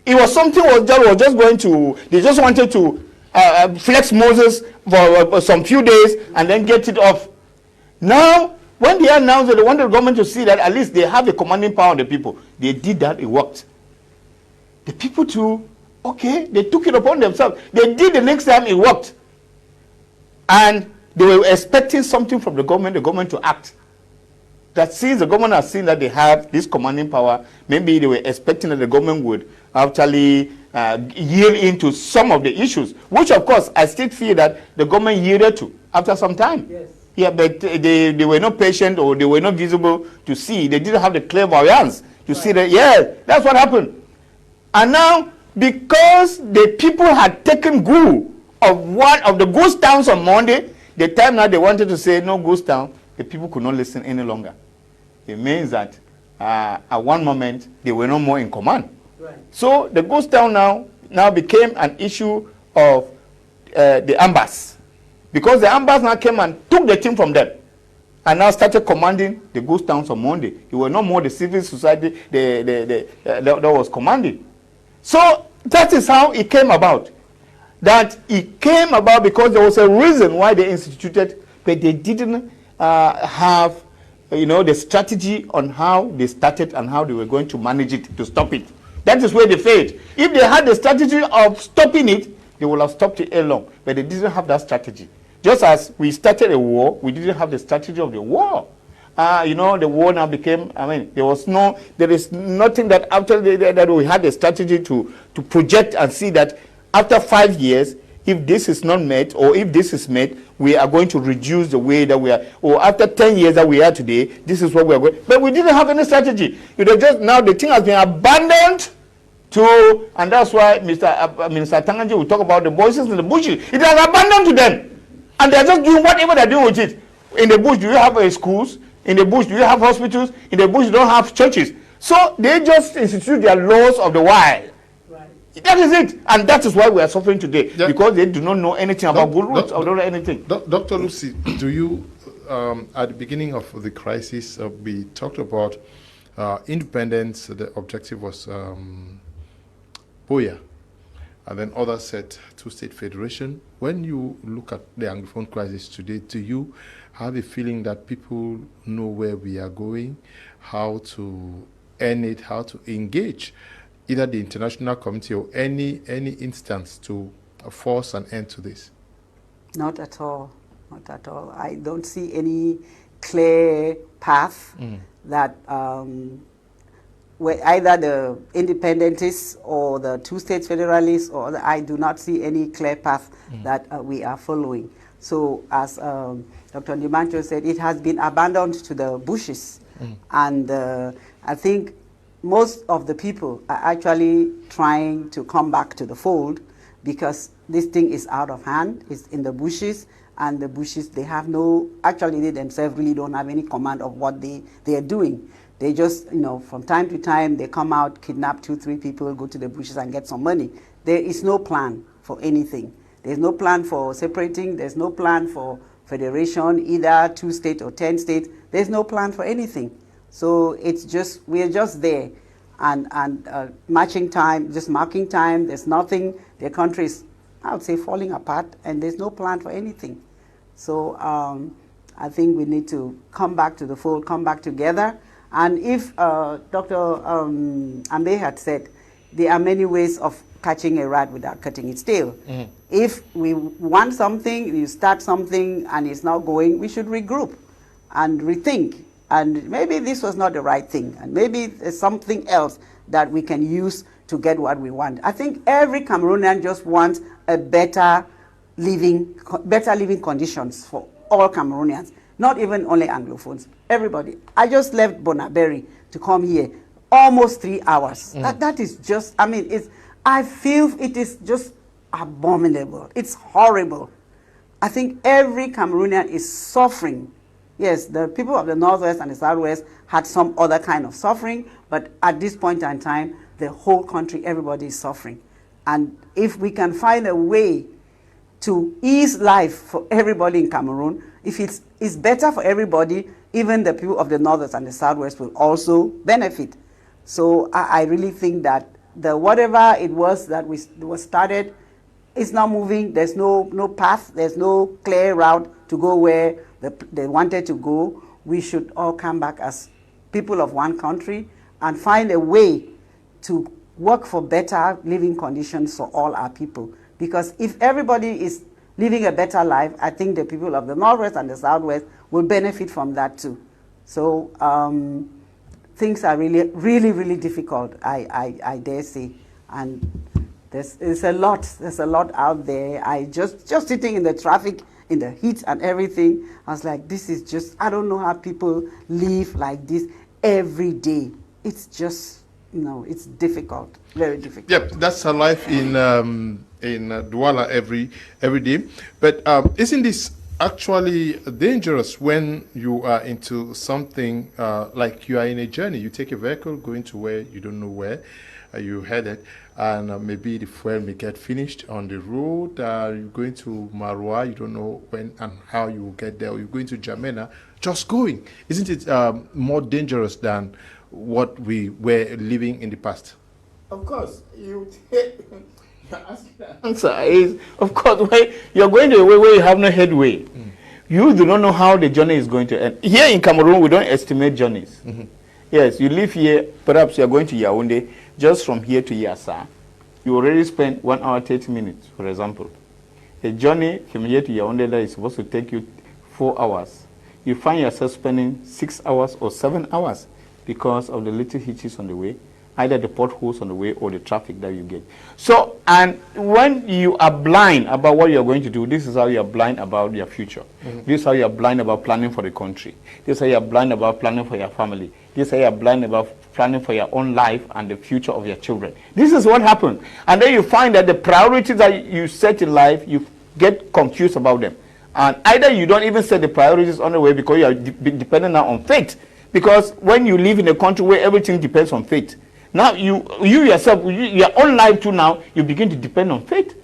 it was something was just going to, they just wanted to flex Moses for some few days and then get it off. Now, when they announced that they wanted the government to see that at least they have the commanding power on the people, they did that, it worked. The people too, okay, they took it upon themselves. They did the next time, it worked. And they were expecting something from the government to act. That since the government has seen that they have this commanding power, maybe they were expecting that the government would actually yield into some of the issues, which of course I still feel that the government yielded to after some time. Yes. Yeah, but they were not patient or they were not visible to see. They didn't have the clairvoyance to see that, yeah, that's what happened. And now, because the people had taken good of one of the ghost towns on Monday, the time now they wanted to say no ghost town, the people could not listen any longer. It means that at one moment they were no more in command. Right. So the ghost town now became an issue of the Ambas. Because the Ambas now came and took the team from them and now started commanding the ghost towns on Monday. It was no more the civil society that was commanding. So that is how it came about. That it came about because there was a reason why they instituted, but they didn't have, the strategy on how they started and how they were going to manage it to stop it. That is where they failed. If they had the strategy of stopping it, they would have stopped it long. But they didn't have that strategy. Just as we started a war, we didn't have the strategy of the war. You know, the war now became, there is nothing that after that we had a strategy to project and see that after 5 years, if this is not met, or if this is met, we are going to reduce the way that we are, or after 10 years that we are today, this is what we are going. But we didn't have any strategy. You know, just now the thing has been abandoned to, and that's why Minister Tanganji will talk about the voices in the bushes. It has abandoned to them. And they're just doing whatever they're doing with it. In the bush, do you have schools? In the bush, do you have hospitals? In the bush, you don't have churches. So they just institute their laws of the wild. That is it, and that is why we are suffering today, because they do not know anything about good roots or don't know anything. Dr. Lucy, do you, at the beginning of the crisis, we talked about independence, the objective was Boya, and then others said two-state federation. When you look at the Anglophone crisis today, do you have a feeling that people know where we are going, how to end it, how to engage either the international community or any instance to force an end to this? Not at all. Not at all. I don't see any clear path that where either the independentists or the two-state federalists, or I do not see any clear path that we are following. So as Dr. Ndimancho said, it has been abandoned to the bushes. And I think most of the people are actually trying to come back to the fold, because this thing is out of hand, it's in the bushes, and the bushes, they have no, actually they themselves really don't have any command of what they are doing. They just, you know, from time to time, they come out, kidnap 2-3 people, go to the bushes and get some money. There is no plan for anything. There's no plan for separating, there's no plan for federation, either 2-state or 10-state. There's no plan for anything. So it's just, we're just there, and matching time, just marking time. There's nothing. The country is, I would say, falling apart, and there's no plan for anything. So I think we need to come back to the fold, come back together. And if Dr. Ambe had said, there are many ways of catching a rat without cutting its tail. If we want something, you start something and it's not going, we should regroup and rethink. And maybe this was not the right thing, and maybe there's something else that we can use to get what we want. I think every Cameroonian just wants a better living conditions for all Cameroonians, not even only Anglophones, everybody. I just left Bonaberry to come here, almost 3 hours. That is just, I mean, I feel it is just abominable. It's horrible. I think every Cameroonian is suffering. Yes, the people of the Northwest and the Southwest had some other kind of suffering, but at this point in time, the whole country, everybody is suffering. And if we can find a way to ease life for everybody in Cameroon, if it's better for everybody, even the people of the Northwest and the Southwest will also benefit. So I really think that whatever it was that was started is not moving. There's no path. There's no clear route to go where they wanted to go. We should all come back as people of one country and find a way to work for better living conditions for all our people. Because if everybody is living a better life, I think the people of the Northwest and the Southwest will benefit from that too. So things are really, really, really difficult, I dare say. And there's a lot out there. I just sitting in the traffic, in the heat and everything, I was like, this is just, I don't know how people live like this every day. It's just, it's difficult, very difficult. Yep, that's a life in Douala every day. But isn't this actually dangerous when you are into something like you are in a journey? You take a vehicle going to where you don't know where you headed, and maybe the fuel may get finished on the road. You're going to Marwa, you don't know when and how you will get there. Or you're going to Jamena, just going. Isn't it more dangerous than what we were living in the past? Of course, answer is, of course, when you're going to a way where you have no headway. You do not know how the journey is going to end. Here in Cameroon, we don't estimate journeys. Yes, you live here, perhaps you are going to Yaoundé, just from here to Yassa, you already spend 1 hour, 30 minutes, for example. A journey from here to Yaoundé that is supposed to take you 4 hours. You find yourself spending 6 hours or 7 hours because of the little hitches on the way, either the potholes on the way or the traffic that you get. So, and when you are blind about what you're going to do, this is how you're blind about your future. This is how you're blind about planning for the country. This is how you're blind about planning for your family. This is how you're blind about planning for your own life and the future of your children. This is what happens. And then you find that the priorities that you set in life, you get confused about them. And either you don't even set the priorities on the way because you are dependent now on faith. Because when you live in a country where everything depends on faith, now you yourself, your own life too now, you begin to depend on faith.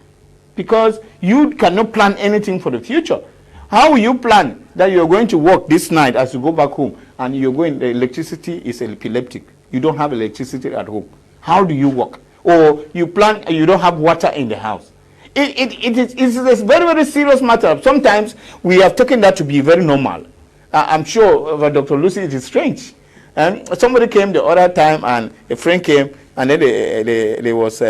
Because you cannot plan anything for the future. How will you plan that you're going to work this night as you go back home and you're going, the electricity is epileptic. You don't have electricity at home. How do you work? Or you plan, you don't have water in the house. It's a very, very serious matter. Sometimes we have taken that to be very normal. I'm sure for Dr. Lucy it is strange. And somebody came the other time and a friend came and then there was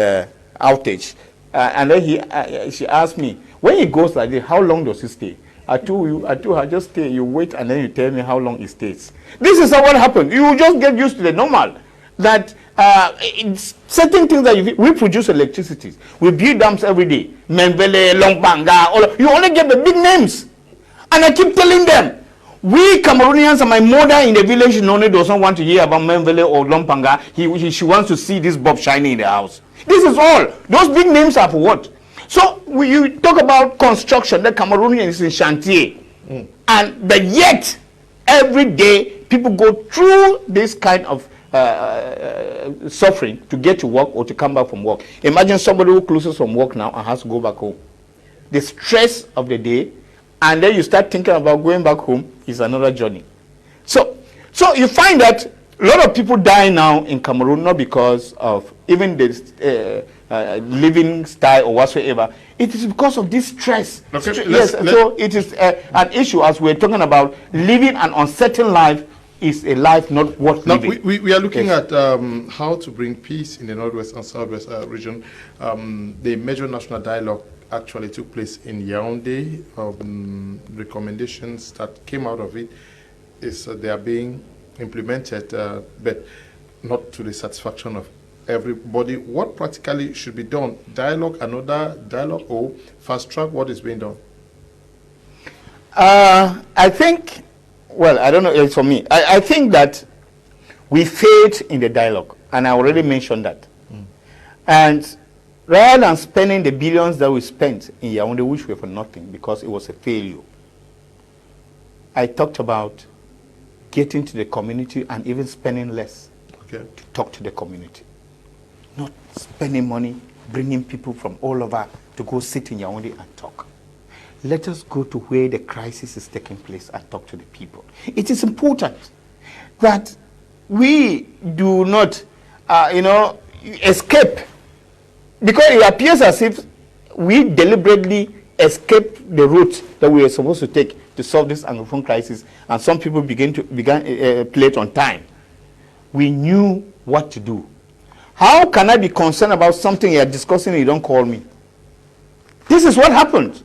outage. And then she asked me, when he goes like this, how long does he stay? I told her, just stay, you wait and then you tell me how long he stays. This is what happens. You just get used to the normal. That certain things that we produce electricity. We build dams every day. Membele, Longbanga, you only get the big names. And I keep telling them, we Cameroonians and my mother in the village only doesn't want to hear about Membele or Lompanga. She wants to see this bulb shining in the house. This is all. Those big names are for what? So you talk about construction, the Cameroonian is in chantier. But yet, every day, people go through this kind of suffering to get to work or to come back from work. Imagine somebody who closes from work now and has to go back home. The stress of the day, and then you start thinking about going back home is another journey. So you find that a lot of people die now in Cameroon not because of even the living style or whatsoever. It is because of this stress. Okay, so it is an issue as we're talking about living an uncertain life is a life not worth living. We are looking at how to bring peace in the Northwest and Southwest region. The major national dialogue actually took place in Yaoundé. Recommendations that came out of it is they are being implemented, but not to the satisfaction of everybody. What practically should be done? Dialogue, another dialogue, or fast track what is being done? I think, well, I don't know, it's for me. I think that we failed in the dialogue, and I already mentioned that. And rather than spending the billions that we spent in Yaoundé, which were for nothing because it was a failure, I talked about getting to the community and even spending less to talk to the community. Not spending money, bringing people from all over to go sit in Yaoundé and talk. Let us go to where the crisis is taking place and talk to the people. It is important that we do not, escape. Because it appears as if we deliberately escaped the route that we were supposed to take to solve this Anglophone crisis, and some people began play it on time. We knew what to do. How can I be concerned about something you're discussing and you don't call me? This is what happened.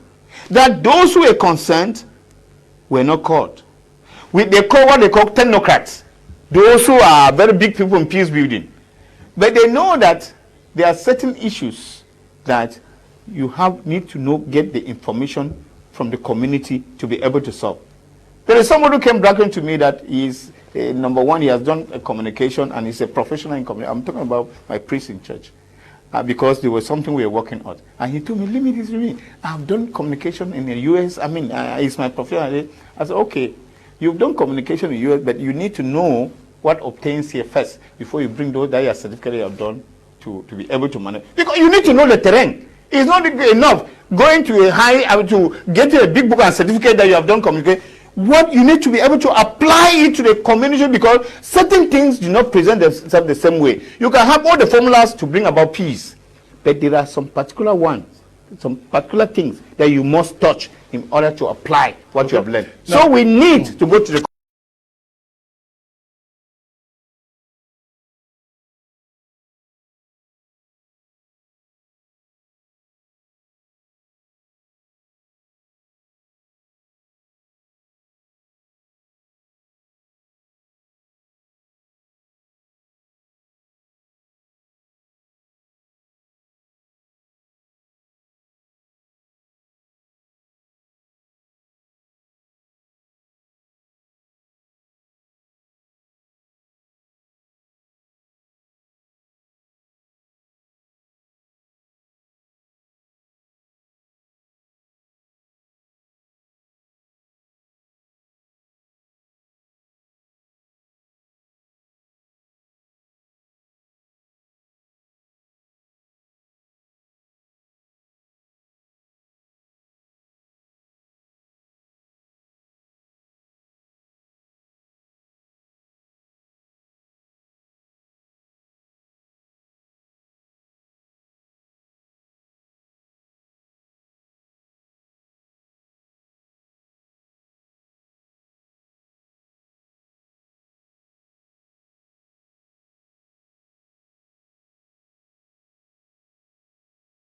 That those who were concerned were not called. They call what they call technocrats. Those who are very big people in peace building. But they know that there are certain issues that you need to get the information from the community to be able to solve. There is someone who came bragging to me that he's, number one, he has done a communication and he's a professional in communication. I'm talking about my priest in church. Because there was something we were working on. And he told me, leave me this to me. I've done communication in the US. I mean, it's my profession. I said, okay, you've done communication in the US, but you need to know what obtains here first before you bring those that your certificate you have done to be able to manage. Because you need to know the terrain. It's not enough going to to get a big book and certificate that you have done communication. What you need to be able to apply it to the community, because certain things do not present themselves the same way. You can have all the formulas to bring about peace, but there are some particular ones, some particular things that you must touch in order to apply what you have learned. So we need to go to the